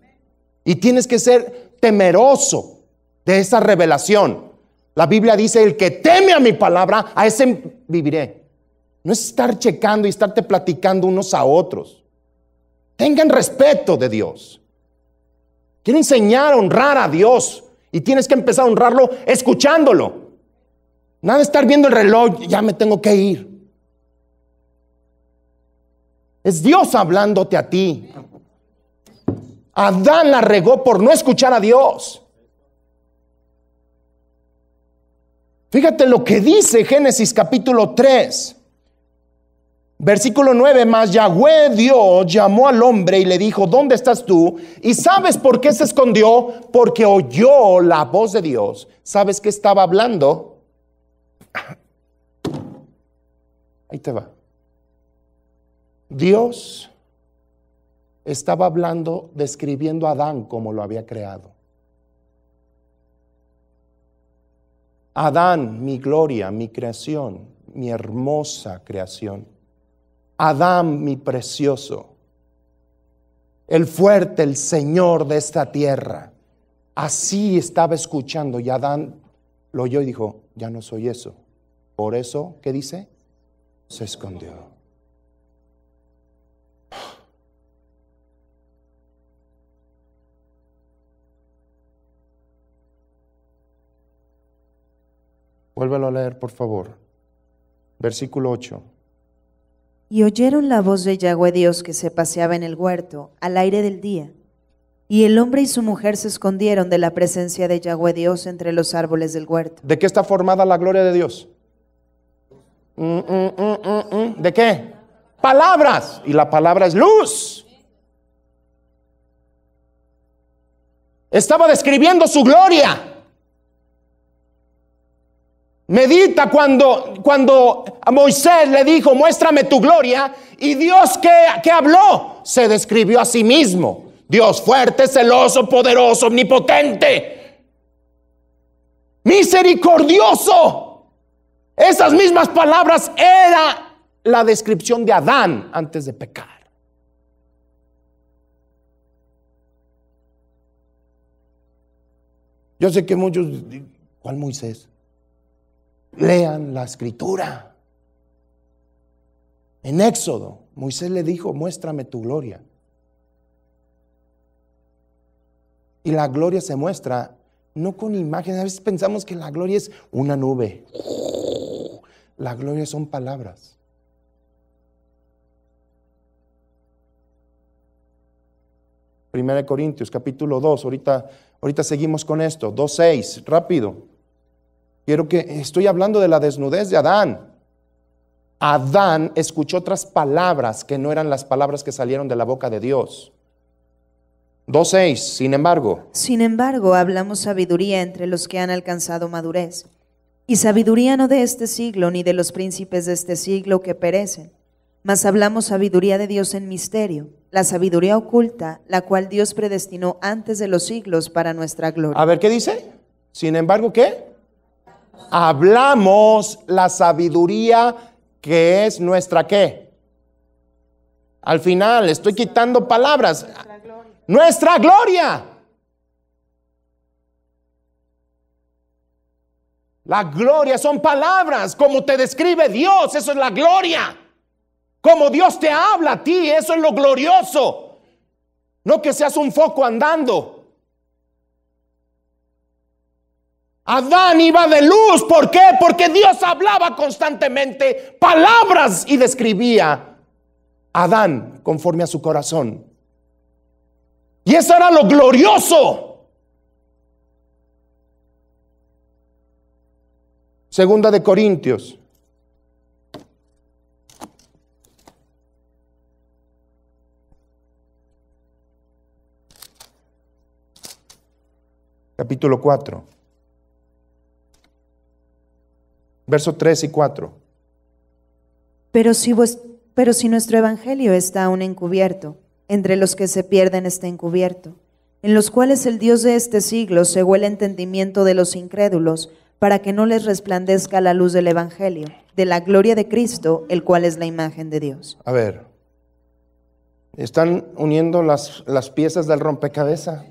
Y tienes que ser temeroso de esa revelación. La Biblia dice, el que teme a mi palabra, a ese viviré. No es estar checando y estarte platicando unos a otros. Tengan respeto de Dios. Quiero enseñar a honrar a Dios. Y tienes que empezar a honrarlo escuchándolo. Nada de estar viendo el reloj, ya me tengo que ir. Es Dios hablándote a ti. Adán la regó por no escuchar a Dios. Fíjate lo que dice Génesis capítulo 3. Versículo 9, mas Yahweh Dios llamó al hombre y le dijo, ¿dónde estás tú? ¿Y sabes por qué se escondió? Porque oyó la voz de Dios. ¿Sabes qué estaba hablando? Ahí te va. Dios estaba hablando, describiendo a Adán como lo había creado. Adán, mi gloria, mi creación, mi hermosa creación. Adán, mi precioso, el fuerte, el Señor de esta tierra. Así estaba escuchando y Adán lo oyó y dijo, ya no soy eso. Por eso, ¿qué dice? Se escondió. Vuélvelo a leer, por favor. Versículo 8. Y oyeron la voz de Yahweh Dios que se paseaba en el huerto al aire del día. Y el hombre y su mujer se escondieron de la presencia de Yahweh Dios entre los árboles del huerto. ¿De qué está formada la gloria de Dios? ¿De qué? Palabras. Y la palabra es luz. Estaba describiendo su gloria. Medita cuando a Moisés le dijo, muéstrame tu gloria. Y Dios, ¿qué habló? Se describió a sí mismo. Dios fuerte, celoso, poderoso, omnipotente, misericordioso. Esas mismas palabras era la descripción de Adán antes de pecar. Yo sé que muchos, ¿cuál Moisés? Lean la escritura. En Éxodo, Moisés le dijo, muéstrame tu gloria. Y la gloria se muestra no con imágenes. A veces pensamos que la gloria es una nube. La gloria son palabras. Primera de Corintios, capítulo 2. Ahorita Ahorita seguimos con esto. 2:6, rápido. Estoy hablando de la desnudez de Adán. Adán escuchó otras palabras que no eran las palabras que salieron de la boca de Dios. 2:6, Sin embargo, hablamos sabiduría entre los que han alcanzado madurez. Y sabiduría no de este siglo, ni de los príncipes de este siglo que perecen. Mas hablamos sabiduría de Dios en misterio, la sabiduría oculta, la cual Dios predestinó antes de los siglos para nuestra gloria. A ver, ¿qué dice? Sin embargo, ¿qué? Hablamos la sabiduría que es nuestra ¿qué? Al final, estoy quitando palabras. Nuestra gloria. La gloria son palabras, como te describe Dios, eso es la gloria. Como Dios te habla a ti, eso es lo glorioso. No que seas un foco andando. Adán iba de luz, ¿por qué? Porque Dios hablaba constantemente palabras y describía a Adán conforme a su corazón. Y eso era lo glorioso. Segunda de Corintios. Capítulo 4. Verso 3 y 4. Pero si nuestro evangelio está aún encubierto, entre los que se pierden está encubierto, en los cuales el Dios de este siglo cegó el entendimiento de los incrédulos, para que no les resplandezca la luz del evangelio, de la gloria de Cristo, el cual es la imagen de Dios. A ver, están uniendo las piezas del rompecabezas.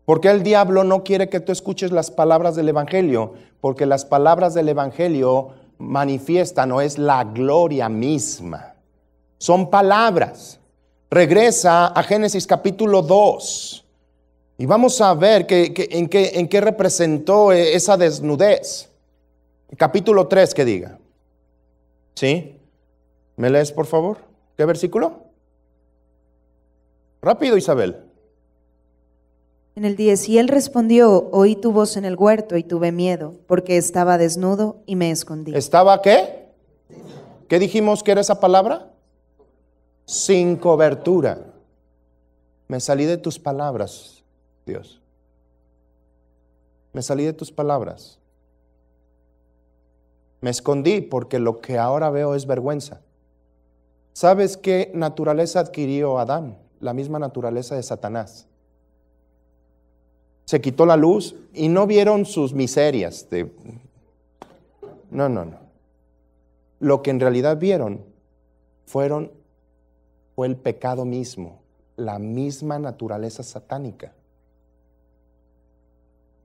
¿Por qué el diablo no quiere que tú escuches las palabras del evangelio? Porque las palabras del evangelio manifiestan o es la gloria misma. Son palabras. Regresa a Génesis capítulo 2 y vamos a ver en qué representó esa desnudez. Capítulo 3, que diga. ¿Sí? ¿Me lees, por favor? ¿Qué versículo? Rápido, Isabel. En el 10, y él respondió, oí tu voz en el huerto y tuve miedo, porque estaba desnudo y me escondí. ¿Estaba qué? ¿Qué dijimos que era esa palabra? Sin cobertura. Me salí de tus palabras, Dios. Me salí de tus palabras. Me escondí porque lo que ahora veo es vergüenza. ¿Sabes qué naturaleza adquirió Adán? La misma naturaleza de Satanás. Se quitó la luz y no vieron sus miserias. No. Lo que en realidad vieron fue el pecado mismo, la misma naturaleza satánica.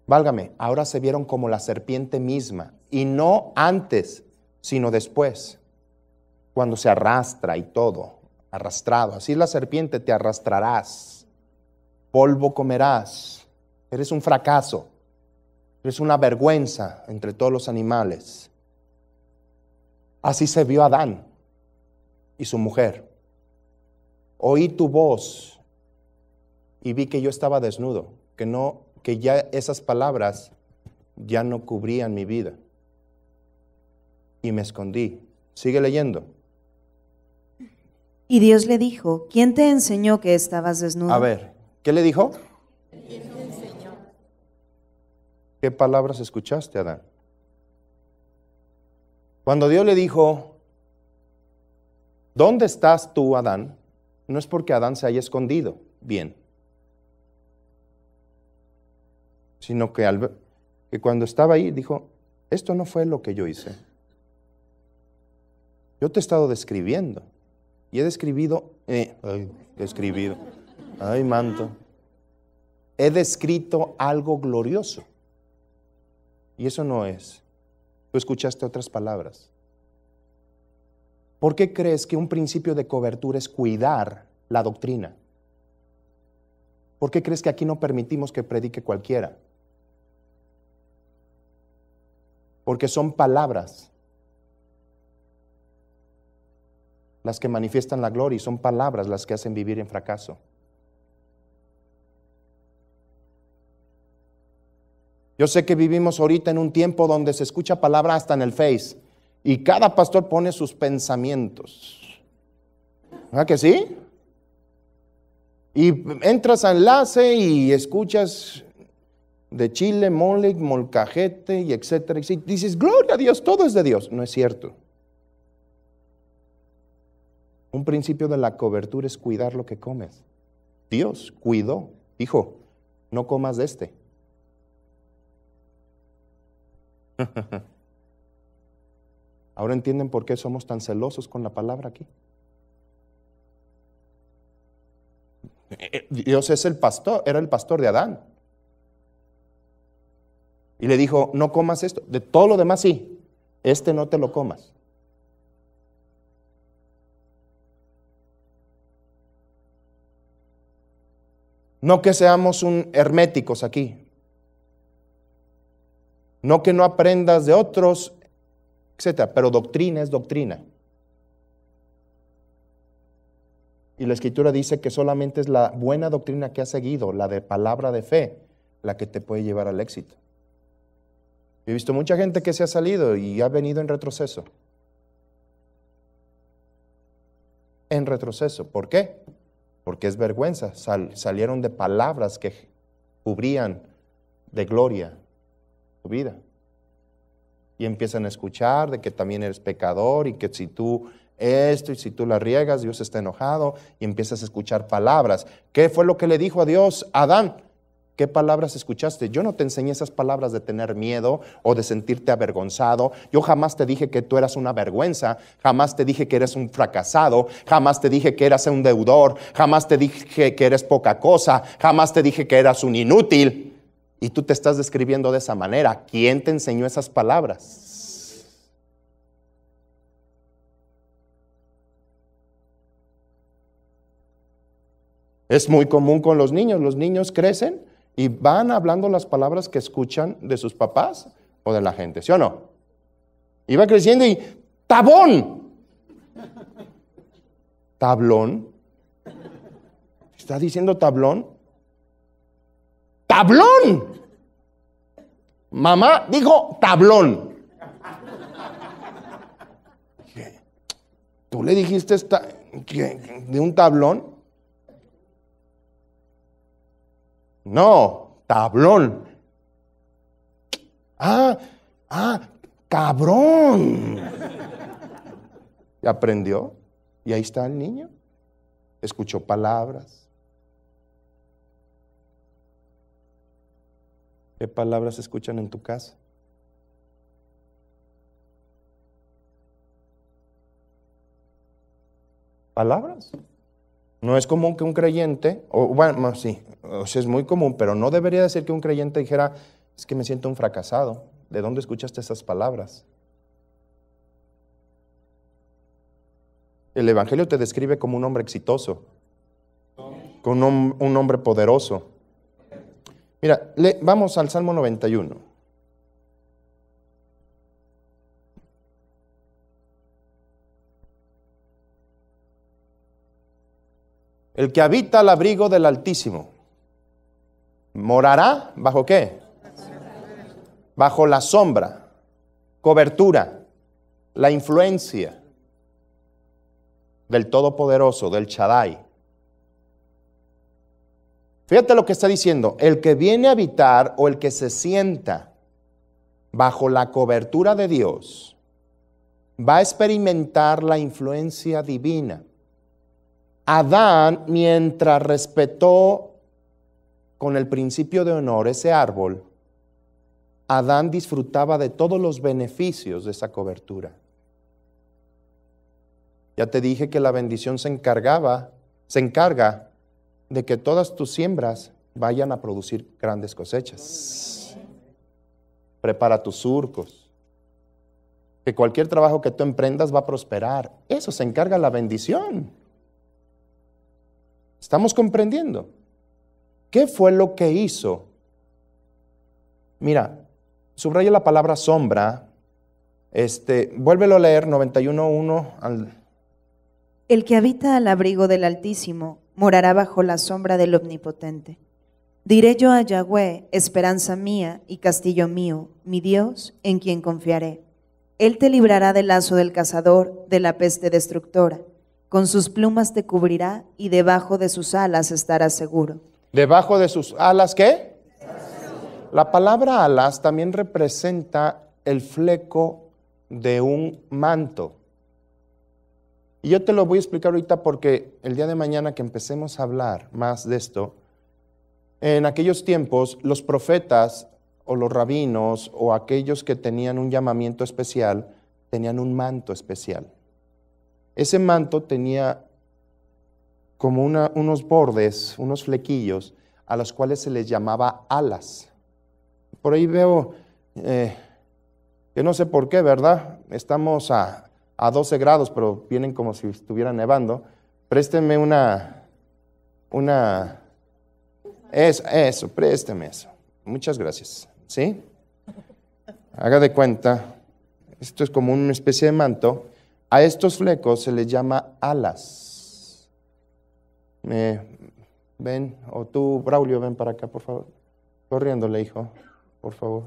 Válgame, ahora se vieron como la serpiente misma, y no antes, sino después, cuando se arrastra y todo, arrastrado. Así la serpiente, te arrastrarás, polvo comerás, eres un fracaso, eres una vergüenza entre todos los animales. Así se vio Adán y su mujer. Oí tu voz y vi que yo estaba desnudo, que ya esas palabras ya no cubrían mi vida. Y me escondí. Sigue leyendo. Y Dios le dijo, ¿quién te enseñó que estabas desnudo? A ver, ¿qué le dijo? ¿Quién te enseñó? ¿Qué palabras escuchaste, Adán? Cuando Dios le dijo, ¿dónde estás tú, Adán? No es porque Adán se haya escondido bien, sino que cuando estaba ahí dijo, esto no fue lo que yo hice. Yo te he estado describiendo y he describido, manto, he descrito algo glorioso y eso no es. Tú escuchaste otras palabras. ¿Por qué crees que un principio de cobertura es cuidar la doctrina? ¿Por qué crees que aquí no permitimos que predique cualquiera? Porque son palabras las que manifiestan la gloria y son palabras las que hacen vivir en fracaso. Yo sé que vivimos ahorita en un tiempo donde se escucha palabra hasta en el Face y cada pastor pone sus pensamientos. ¿Verdad que sí? Y entras a enlace y escuchas de chile, mole, molcajete y etcétera. Y dices, gloria a Dios, todo es de Dios. No es cierto. Un principio de la cobertura es cuidar lo que comes. Dios cuidó, dijo, no comas de este. Ahora entienden por qué somos tan celosos con la palabra aquí. Dios es el pastor, era el pastor de Adán. Y le dijo, no comas esto. De todo lo demás sí, este no te lo comas. No que seamos herméticos aquí. No que no aprendas de otros, etcétera. Pero doctrina es doctrina. Y la Escritura dice que solamente es la buena doctrina que has seguido, la de palabra de fe, la que te puede llevar al éxito. He visto mucha gente que se ha salido y ha venido en retroceso. En retroceso. ¿Por qué? Porque es vergüenza. Salieron de palabras que cubrían de gloria tu vida. Y empiezan a escuchar de que también eres pecador y que si tú esto y si tú la riegas, Dios está enojado, y empiezas a escuchar palabras. ¿Qué fue lo que le dijo a Dios a Adán? ¿Qué palabras escuchaste? Yo no te enseñé esas palabras de tener miedo o de sentirte avergonzado. Yo jamás te dije que tú eras una vergüenza, jamás te dije que eres un fracasado, jamás te dije que eras un deudor, jamás te dije que eres poca cosa, jamás te dije que eras un inútil. Y tú te estás describiendo de esa manera. ¿Quién te enseñó esas palabras? Es muy común con los niños. Los niños crecen y van hablando las palabras que escuchan de sus papás o de la gente, ¿sí o no? Y va creciendo y ¡tabón! ¿Tablón? ¿Está diciendo tablón? ¡Tablón! Mamá dijo tablón. ¿Tú le dijiste de un tablón? No, tablón. Cabrón. Y aprendió. Y ahí está el niño. Escuchó palabras. ¿Qué palabras se escuchan en tu casa? ¿Palabras? No es común que un creyente, o bueno, sí, o sea, es muy común, pero no debería de ser que un creyente dijera, es que me siento un fracasado. ¿De dónde escuchaste esas palabras? El Evangelio te describe como un hombre exitoso, como un hombre poderoso. Mira, vamos al Salmo 91. El que habita al abrigo del Altísimo, morará, ¿bajo qué? Bajo la sombra, cobertura, la influencia del Todopoderoso, del Shaddai. Fíjate lo que está diciendo, el que viene a habitar o el que se sienta bajo la cobertura de Dios va a experimentar la influencia divina. Adán, mientras respetó con el principio de honor ese árbol, Adán disfrutaba de todos los beneficios de esa cobertura. Ya te dije que la bendición se encarga de que todas tus siembras vayan a producir grandes cosechas. Prepara tus surcos. Que cualquier trabajo que tú emprendas va a prosperar. Eso se encarga la bendición. ¿Estamos comprendiendo? ¿Qué fue lo que hizo? Mira, subraya la palabra sombra. Vuélvelo a leer, 91:1. El que habita al abrigo del Altísimo morará bajo la sombra del Omnipotente. Diré yo a Yahweh, esperanza mía y castillo mío, mi Dios, en quien confiaré. Él te librará del lazo del cazador, de la peste destructora. Con sus plumas te cubrirá y debajo de sus alas estarás seguro. ¿Debajo de sus alas qué? La palabra alas también representa el fleco de un manto. Y yo te lo voy a explicar ahorita porque el día de mañana que empecemos a hablar más de esto, en aquellos tiempos los profetas o los rabinos o aquellos que tenían un llamamiento especial, tenían un manto especial. Ese manto tenía como unos bordes, unos flequillos, a los cuales se les llamaba alas. Por ahí veo, que no sé por qué, ¿verdad? Estamos a 12 grados, pero vienen como si estuviera nevando. Présteme eso, présteme eso. Muchas gracias. ¿Sí? Haga de cuenta, esto es como una especie de manto. A estos flecos se les llama alas. Ven, o tú, Braulio, ven para acá, por favor. Corriéndole, hijo, por favor.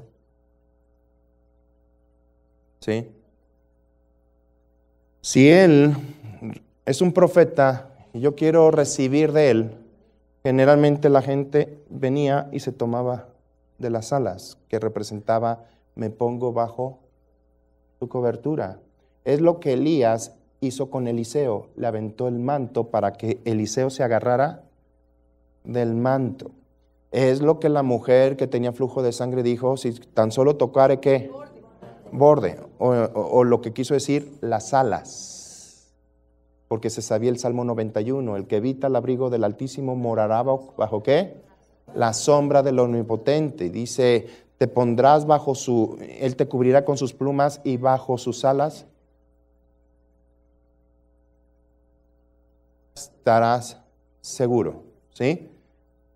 ¿Sí? Si él es un profeta y yo quiero recibir de él, generalmente la gente venía y se tomaba de las alas, que representaba, me pongo bajo tu cobertura. Es lo que Elías hizo con Eliseo, le aventó el manto para que Eliseo se agarrara del manto. Es lo que la mujer que tenía flujo de sangre dijo, si tan solo tocare, ¿qué? Borde, o lo que quiso decir, las alas. Porque se sabía el Salmo 91, el que evita el abrigo del Altísimo morará bajo ¿qué? La sombra del Omnipotente. Dice, te pondrás bajo él te cubrirá con sus plumas y bajo sus alas estarás seguro. ¿Sí?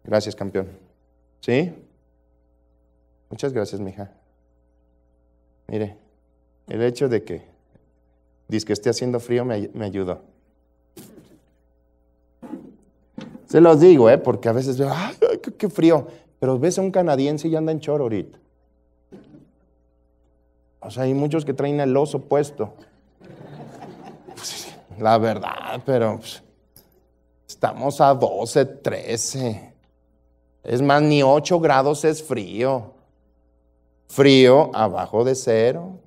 Gracias, campeón. ¿Sí? Muchas gracias, mija. Mire, el hecho de que dice que esté haciendo frío me ayudó. Se los digo, porque a veces veo, ¡ay, qué frío! Pero ves a un canadiense y anda en choro ahorita. O sea, hay muchos que traen el oso puesto. Pues, la verdad, pero estamos a 12, 13. Es más, ni 8 grados es frío. Frío abajo de 0.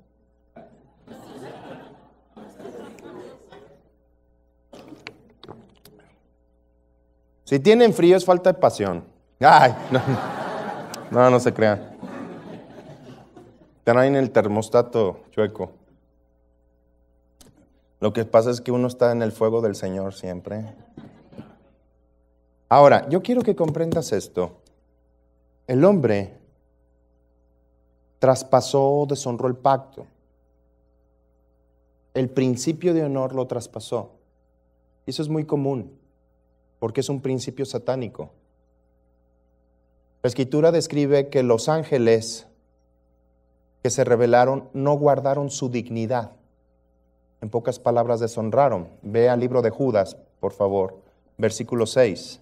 Si tienen frío es falta de pasión. Ay, no se crean. Traen el termostato chueco. Lo que pasa es que uno está en el fuego del Señor siempre. Ahora, yo quiero que comprendas esto. El hombre traspasó, deshonró el pacto. El principio de honor lo traspasó. Y eso es muy común, porque es un principio satánico. La Escritura describe que los ángeles que se rebelaron no guardaron su dignidad. En pocas palabras, deshonraron. Ve al libro de Judas, por favor, versículo 6.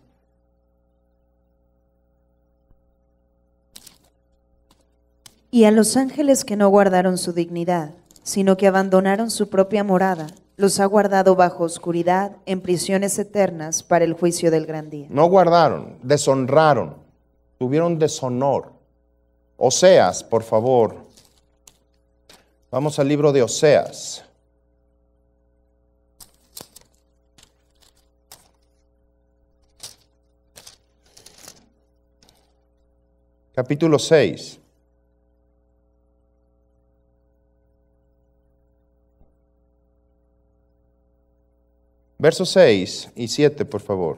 Y a los ángeles que no guardaron su dignidad, sino que abandonaron su propia morada, los ha guardado bajo oscuridad en prisiones eternas para el juicio del gran día. No guardaron, deshonraron, tuvieron deshonor. Oseas, por favor. Vamos al libro de Oseas. Capítulo 6. Versos 6 y 7, por favor.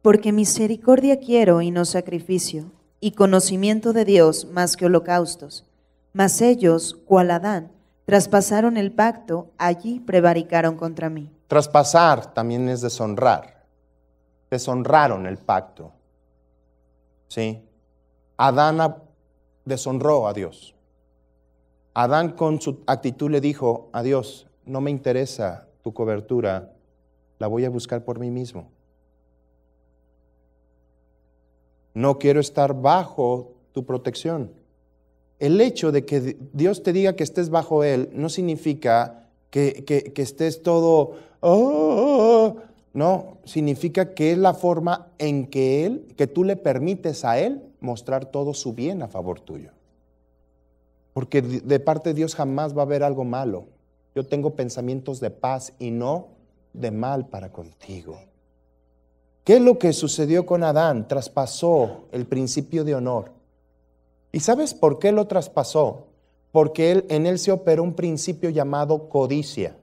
Porque misericordia quiero y no sacrificio, y conocimiento de Dios más que holocaustos. Mas ellos, cual Adán, traspasaron el pacto, allí prevaricaron contra mí. Traspasar también es deshonrar. Deshonraron el pacto. ¿Sí? Adán deshonró a Dios. Adán con su actitud le dijo a Dios, no me interesa tu cobertura, la voy a buscar por mí mismo. No quiero estar bajo tu protección. El hecho de que Dios te diga que estés bajo Él no significa que estés todo... No, significa que es la forma en que tú le permites a Él mostrar todo su bien a favor tuyo. Porque de parte de Dios jamás va a haber algo malo. Yo tengo pensamientos de paz y no de mal para contigo. ¿Qué es lo que sucedió con Adán? Traspasó el principio de honor. ¿Y sabes por qué lo traspasó? Porque en él se operó un principio llamado codicia.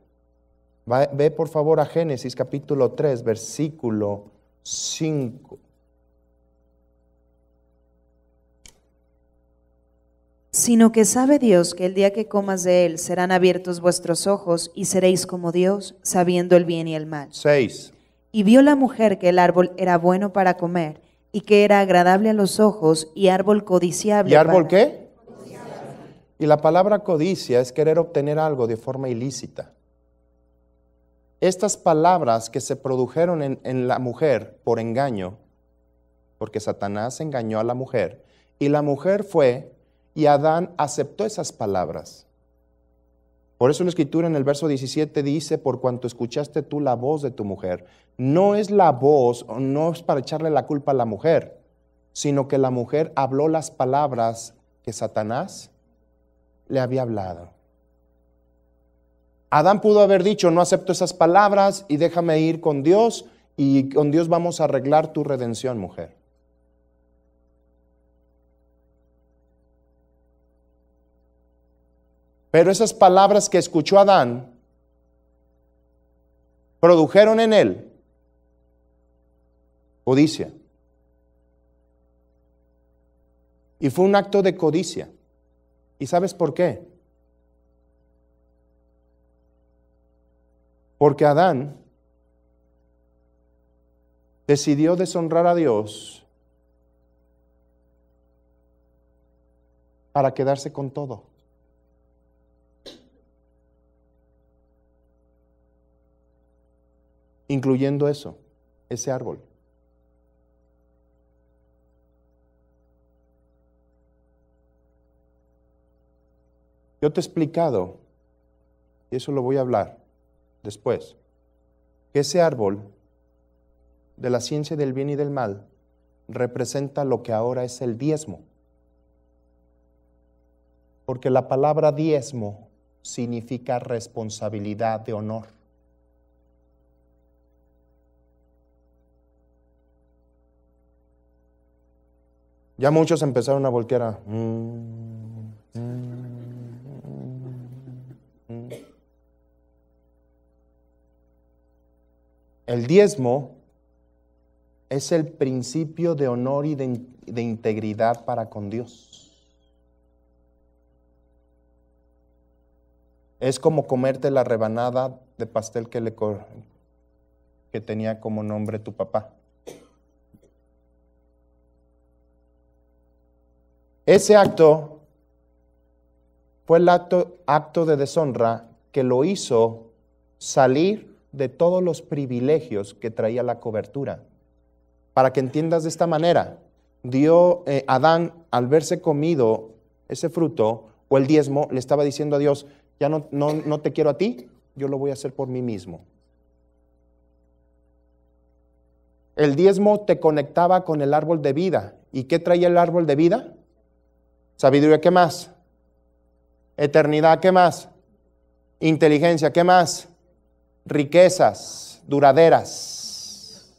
Ve por favor a Génesis capítulo 3, versículo 5. Sino que sabe Dios que el día que comas de él serán abiertos vuestros ojos y seréis como Dios, sabiendo el bien y el mal. 6. Y vio la mujer que el árbol era bueno para comer y que era agradable a los ojos y árbol codiciable. ¿Y árbol para... qué? Y la palabra codicia es querer obtener algo de forma ilícita. Estas palabras que se produjeron en la mujer por engaño, porque Satanás engañó a la mujer, y la mujer fue, y Adán aceptó esas palabras. Por eso la Escritura en el verso 17 dice, por cuanto escuchaste tú la voz de tu mujer. No es la voz, no es para echarle la culpa a la mujer, sino que la mujer habló las palabras que Satanás le había hablado. Adán pudo haber dicho, no acepto esas palabras y déjame ir con Dios, y con Dios vamos a arreglar tu redención, mujer. Pero esas palabras que escuchó Adán produjeron en él codicia. Y fue un acto de codicia. ¿Y sabes por qué? Porque Adán decidió deshonrar a Dios para quedarse con todo. Incluyendo eso, ese árbol. Yo te he explicado, y eso lo voy a hablar después, que ese árbol de la ciencia del bien y del mal representa lo que ahora es el diezmo. Porque la palabra diezmo significa responsabilidad de honor. Ya muchos empezaron a voltear a... El diezmo es el principio de honor y de integridad para con Dios. Es como comerte la rebanada de pastel que tenía como nombre tu papá. Ese acto fue el acto de deshonra que lo hizo salir de todos los privilegios que traía la cobertura. Para que entiendas de esta manera, Adán, al verse comido ese fruto o el diezmo, le estaba diciendo a Dios, ya no te quiero a ti, yo lo voy a hacer por mí mismo. El diezmo te conectaba con el árbol de vida. ¿Y qué traía el árbol de vida? Sabiduría, ¿qué más? Eternidad, ¿qué más? Inteligencia, ¿qué más? Riquezas duraderas.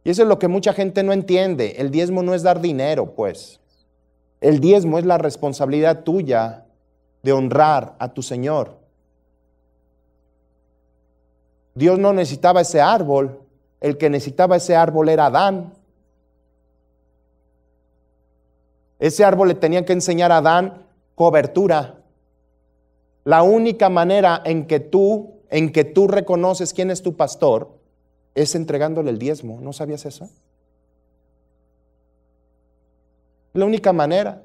Y eso es lo que mucha gente no entiende. El diezmo no es dar dinero, pues. El diezmo es la responsabilidad tuya de honrar a tu Señor. Dios no necesitaba ese árbol. El que necesitaba ese árbol era Adán. Ese árbol le tenía que enseñar a Adán cobertura. La única manera en que tú reconoces quién es tu pastor es entregándole el diezmo. ¿No sabías eso? La única manera.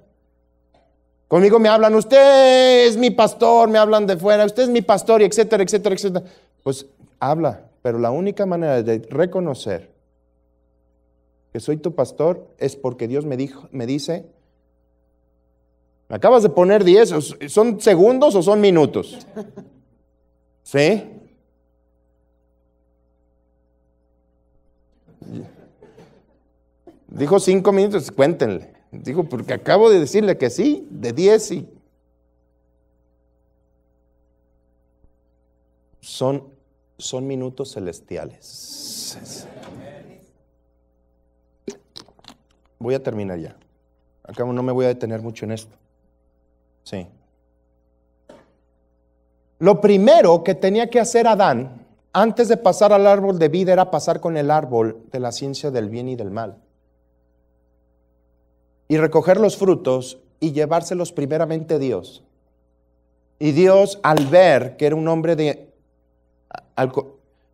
Conmigo me hablan, usted es mi pastor, me hablan de fuera, usted es mi pastor, y etcétera, etcétera, etcétera. Pues habla, pero la única manera de reconocer que soy tu pastor es porque Dios me dice, me acabas de poner 10, ¿son segundos o son minutos? ¿Sí? Dijo 5 minutos, cuéntenle. Dijo, porque acabo de decirle que sí, de 10 y... Son minutos celestiales. Voy a terminar ya. Acabo, no me voy a detener mucho en esto. Sí. Lo primero que tenía que hacer Adán, antes de pasar al árbol de vida, era pasar con el árbol de la ciencia del bien y del mal. Y recoger los frutos y llevárselos primeramente a Dios. Y Dios, al ver que era un hombre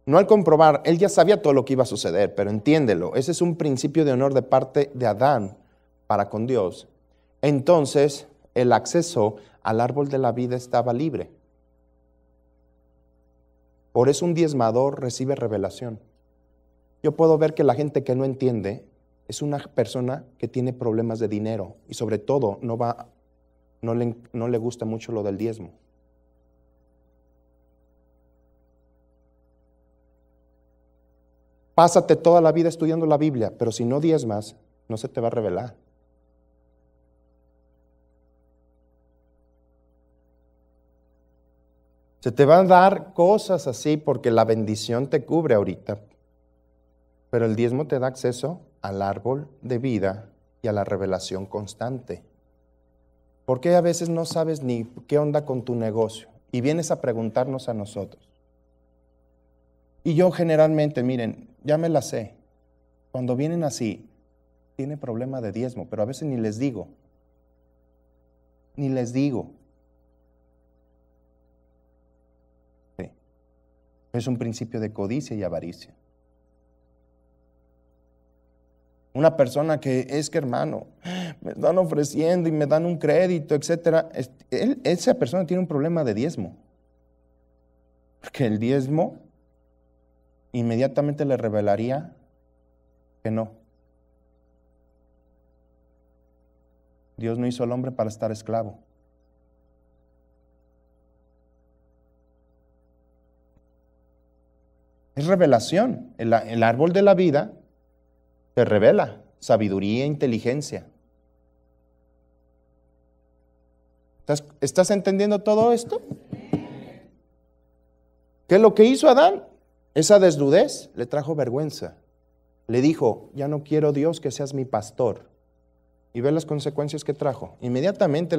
no al comprobar, él ya sabía todo lo que iba a suceder, pero entiéndelo, ese es un principio de honor de parte de Adán para con Dios. Entonces, el acceso al árbol de la vida estaba libre. Por eso un diezmador recibe revelación. Yo puedo ver que la gente que no entiende es una persona que tiene problemas de dinero y sobre todo no le gusta mucho lo del diezmo. Pásate toda la vida estudiando la Biblia, pero si no diezmas, no se te va a revelar. Se te van a dar cosas así porque la bendición te cubre ahorita, pero el diezmo te da acceso al árbol de vida y a la revelación constante. ¿Por qué a veces no sabes ni qué onda con tu negocio? Y vienes a preguntarnos a nosotros. Y yo generalmente, miren, ya me la sé. Cuando vienen así, tiene problema de diezmo, pero a veces ni les digo. Ni les digo. Sí. Es un principio de codicia y avaricia. Una persona que es que hermano, me están ofreciendo y me dan un crédito, etcétera. Esa persona tiene un problema de diezmo. Porque el diezmo inmediatamente le revelaría que no. Dios no hizo al hombre para estar esclavo. Es revelación. El árbol de la vida te revela sabiduría e inteligencia. ¿Estás entendiendo todo esto? ¿Qué es lo que hizo Adán? Esa desnudez le trajo vergüenza. Le dijo, ya no quiero Dios que seas mi pastor. Y ve las consecuencias que trajo. Inmediatamente,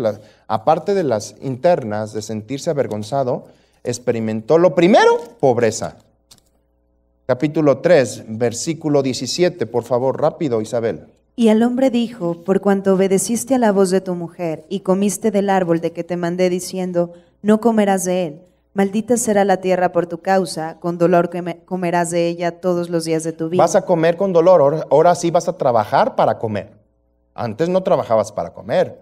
aparte de las internas, de sentirse avergonzado, experimentó lo primero, pobreza. Capítulo 3, versículo 17, por favor, rápido, Isabel. Y el hombre dijo, por cuanto obedeciste a la voz de tu mujer y comiste del árbol de que te mandé diciendo, no comerás de él. Maldita será la tierra por tu causa, con dolor comerás de ella todos los días de tu vida. Vas a comer con dolor, ahora sí vas a trabajar para comer. Antes no trabajabas para comer.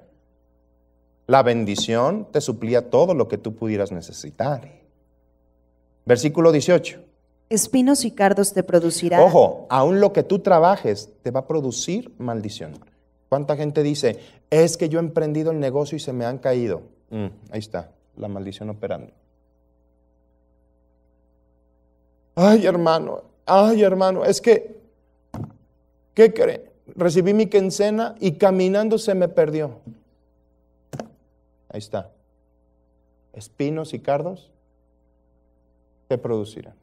La bendición te suplía todo lo que tú pudieras necesitar. Versículo 18. Espinos y cardos te producirá. Ojo, aún lo que tú trabajes te va a producir maldición. ¿Cuánta gente dice, es que yo he emprendido el negocio y se me han caído? Ahí está, la maldición operando. Ay, hermano, es que, ¿qué cree? Recibí mi quincena y caminando se me perdió. Ahí está. Espinos y cardos te producirán.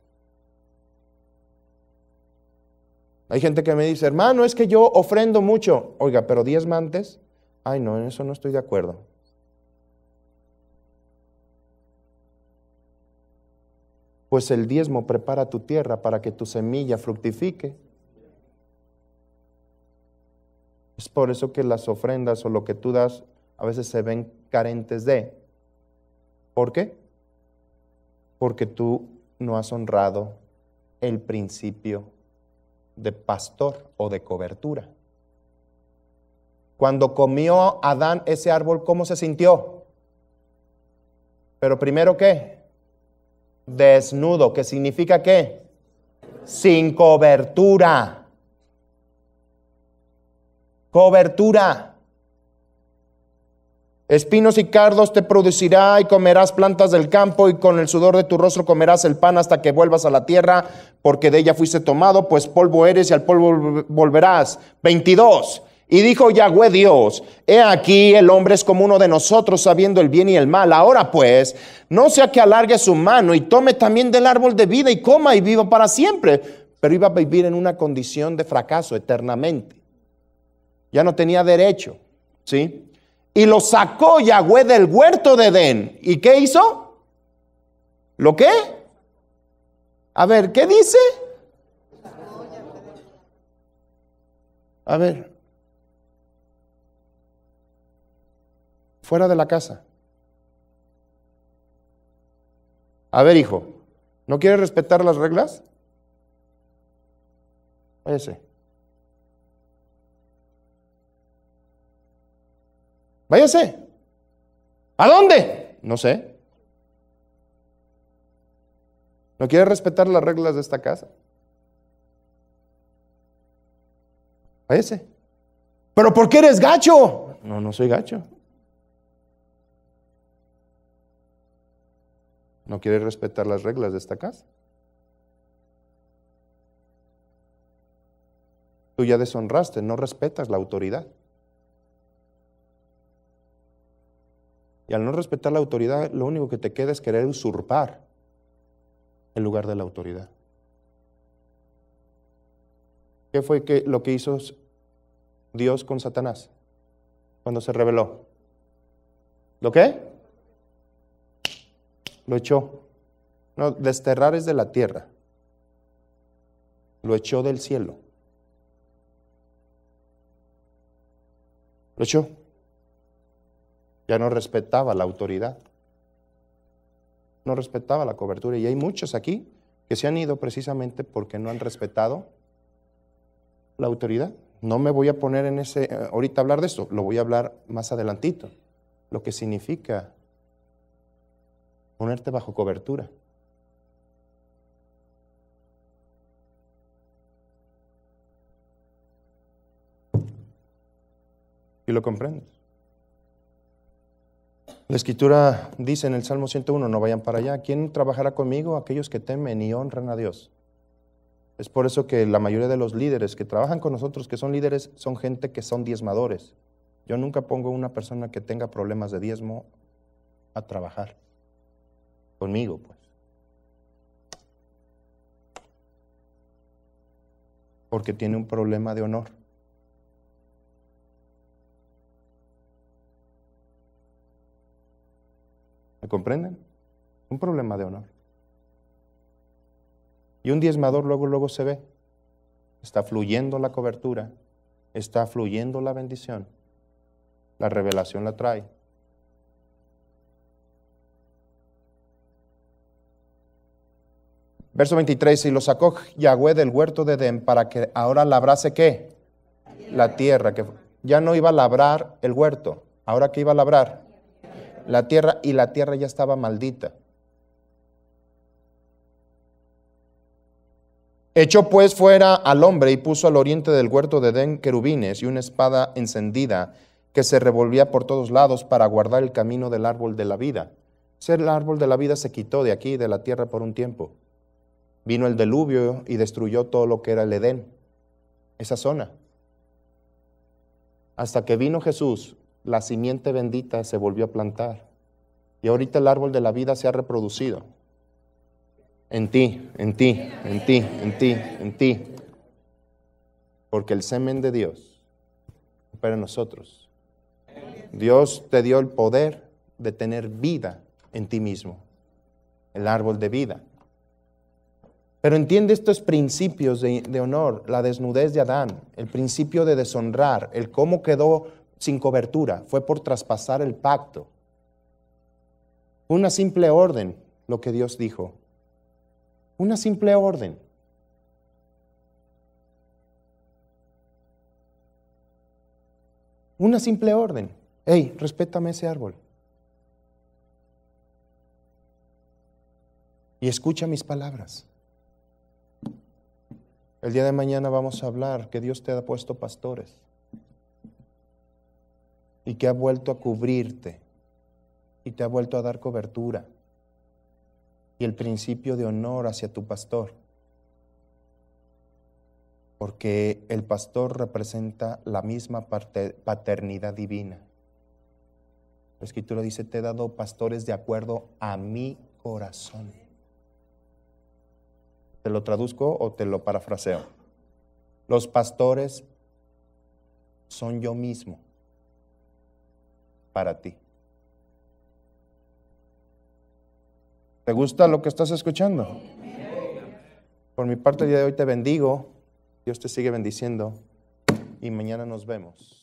Hay gente que me dice, hermano, es que yo ofrendo mucho. Oiga, pero diezmantes. Ay, no, en eso no estoy de acuerdo. Pues el diezmo prepara tu tierra para que tu semilla fructifique. Es por eso que las ofrendas o lo que tú das a veces se ven carentes de. ¿Por qué? Porque tú no has honrado el principio de pastor o de cobertura. Cuando comió Adán ese árbol, ¿cómo se sintió? Pero primero, ¿qué? Desnudo, ¿qué significa qué? Sin cobertura. Cobertura. Espinos y cardos te producirá y comerás plantas del campo y con el sudor de tu rostro comerás el pan hasta que vuelvas a la tierra, porque de ella fuiste tomado, pues polvo eres y al polvo volverás. 22. Y dijo Yahweh Dios, he aquí el hombre es como uno de nosotros, sabiendo el bien y el mal. Ahora pues, no sea que alargue su mano y tome también del árbol de vida y coma y viva para siempre. Pero iba a vivir en una condición de fracaso eternamente. Ya no tenía derecho, ¿sí? Y lo sacó Yahweh del huerto de Edén. ¿Y qué hizo? ¿Lo qué? A ver, ¿qué dice? A ver. Fuera de la casa. A ver, hijo, ¿no quieres respetar las reglas? Váyase. Váyase. ¿A dónde? No sé. ¿No quiere respetar las reglas de esta casa? Váyase. ¿Pero por qué eres gacho? No, no soy gacho. ¿No quiere respetar las reglas de esta casa? Tú ya deshonraste, no respetas la autoridad. Y al no respetar la autoridad, lo único que te queda es querer usurpar el lugar de la autoridad. ¿Qué fue lo que hizo Dios con Satanás cuando se rebeló? ¿Lo qué? Lo echó. No, desterrar es de la tierra. Lo echó del cielo. Lo echó. Ya no respetaba la autoridad. No respetaba la cobertura. Y hay muchos aquí que se han ido precisamente porque no han respetado la autoridad. No me voy a poner en ahorita a hablar de esto, lo voy a hablar más adelantito. Lo que significa ponerte bajo cobertura. ¿Y lo comprendes? La Escritura dice en el Salmo 101, no vayan para allá. ¿Quién trabajará conmigo? Aquellos que temen y honran a Dios. Es por eso que la mayoría de los líderes que trabajan con nosotros, que son líderes, son gente que son diezmadores. Yo nunca pongo una persona que tenga problemas de diezmo a trabajar conmigo, pues. Porque tiene un problema de honor. ¿Me comprenden? Un problema de honor. Y un diezmador luego se ve. Está fluyendo la cobertura, está fluyendo la bendición. La revelación la trae. Verso 23, y lo sacó Yahweh del huerto de Edén para que ahora labrase ¿qué? La tierra, que ya no iba a labrar el huerto. ¿Ahora qué iba a labrar? La tierra, y la tierra ya estaba maldita. Echó pues fuera al hombre y puso al oriente del huerto de Edén querubines y una espada encendida que se revolvía por todos lados para guardar el camino del árbol de la vida. El árbol de la vida se quitó de aquí, de la tierra, por un tiempo. Vino el diluvio y destruyó todo lo que era el Edén, esa zona. Hasta que vino Jesús, la simiente bendita se volvió a plantar. Y ahorita el árbol de la vida se ha reproducido. En ti, en ti, en ti, en ti, en ti. Porque el semen de Dios opera en nosotros. Dios te dio el poder de tener vida en ti mismo. El árbol de vida. Pero entiende estos principios de honor, la desnudez de Adán, el principio de deshonrar, el cómo quedó sin cobertura, fue por traspasar el pacto. Una simple orden, lo que Dios dijo. Una simple orden. Una simple orden. Hey, respétame ese árbol. Y escucha mis palabras. El día de mañana vamos a hablar que Dios te ha puesto pastores. y que ha vuelto a cubrirte y te ha vuelto a dar cobertura y el principio de honor hacia tu pastor. Porque el pastor representa la misma paternidad divina. La Escritura dice, te he dado pastores de acuerdo a mi corazón. ¿Te lo traduzco o te lo parafraseo? Los pastores son yo mismo para ti. ¿Te gusta lo que estás escuchando? Por mi parte, el día de hoy te bendigo. Dios te sigue bendiciendo y mañana nos vemos.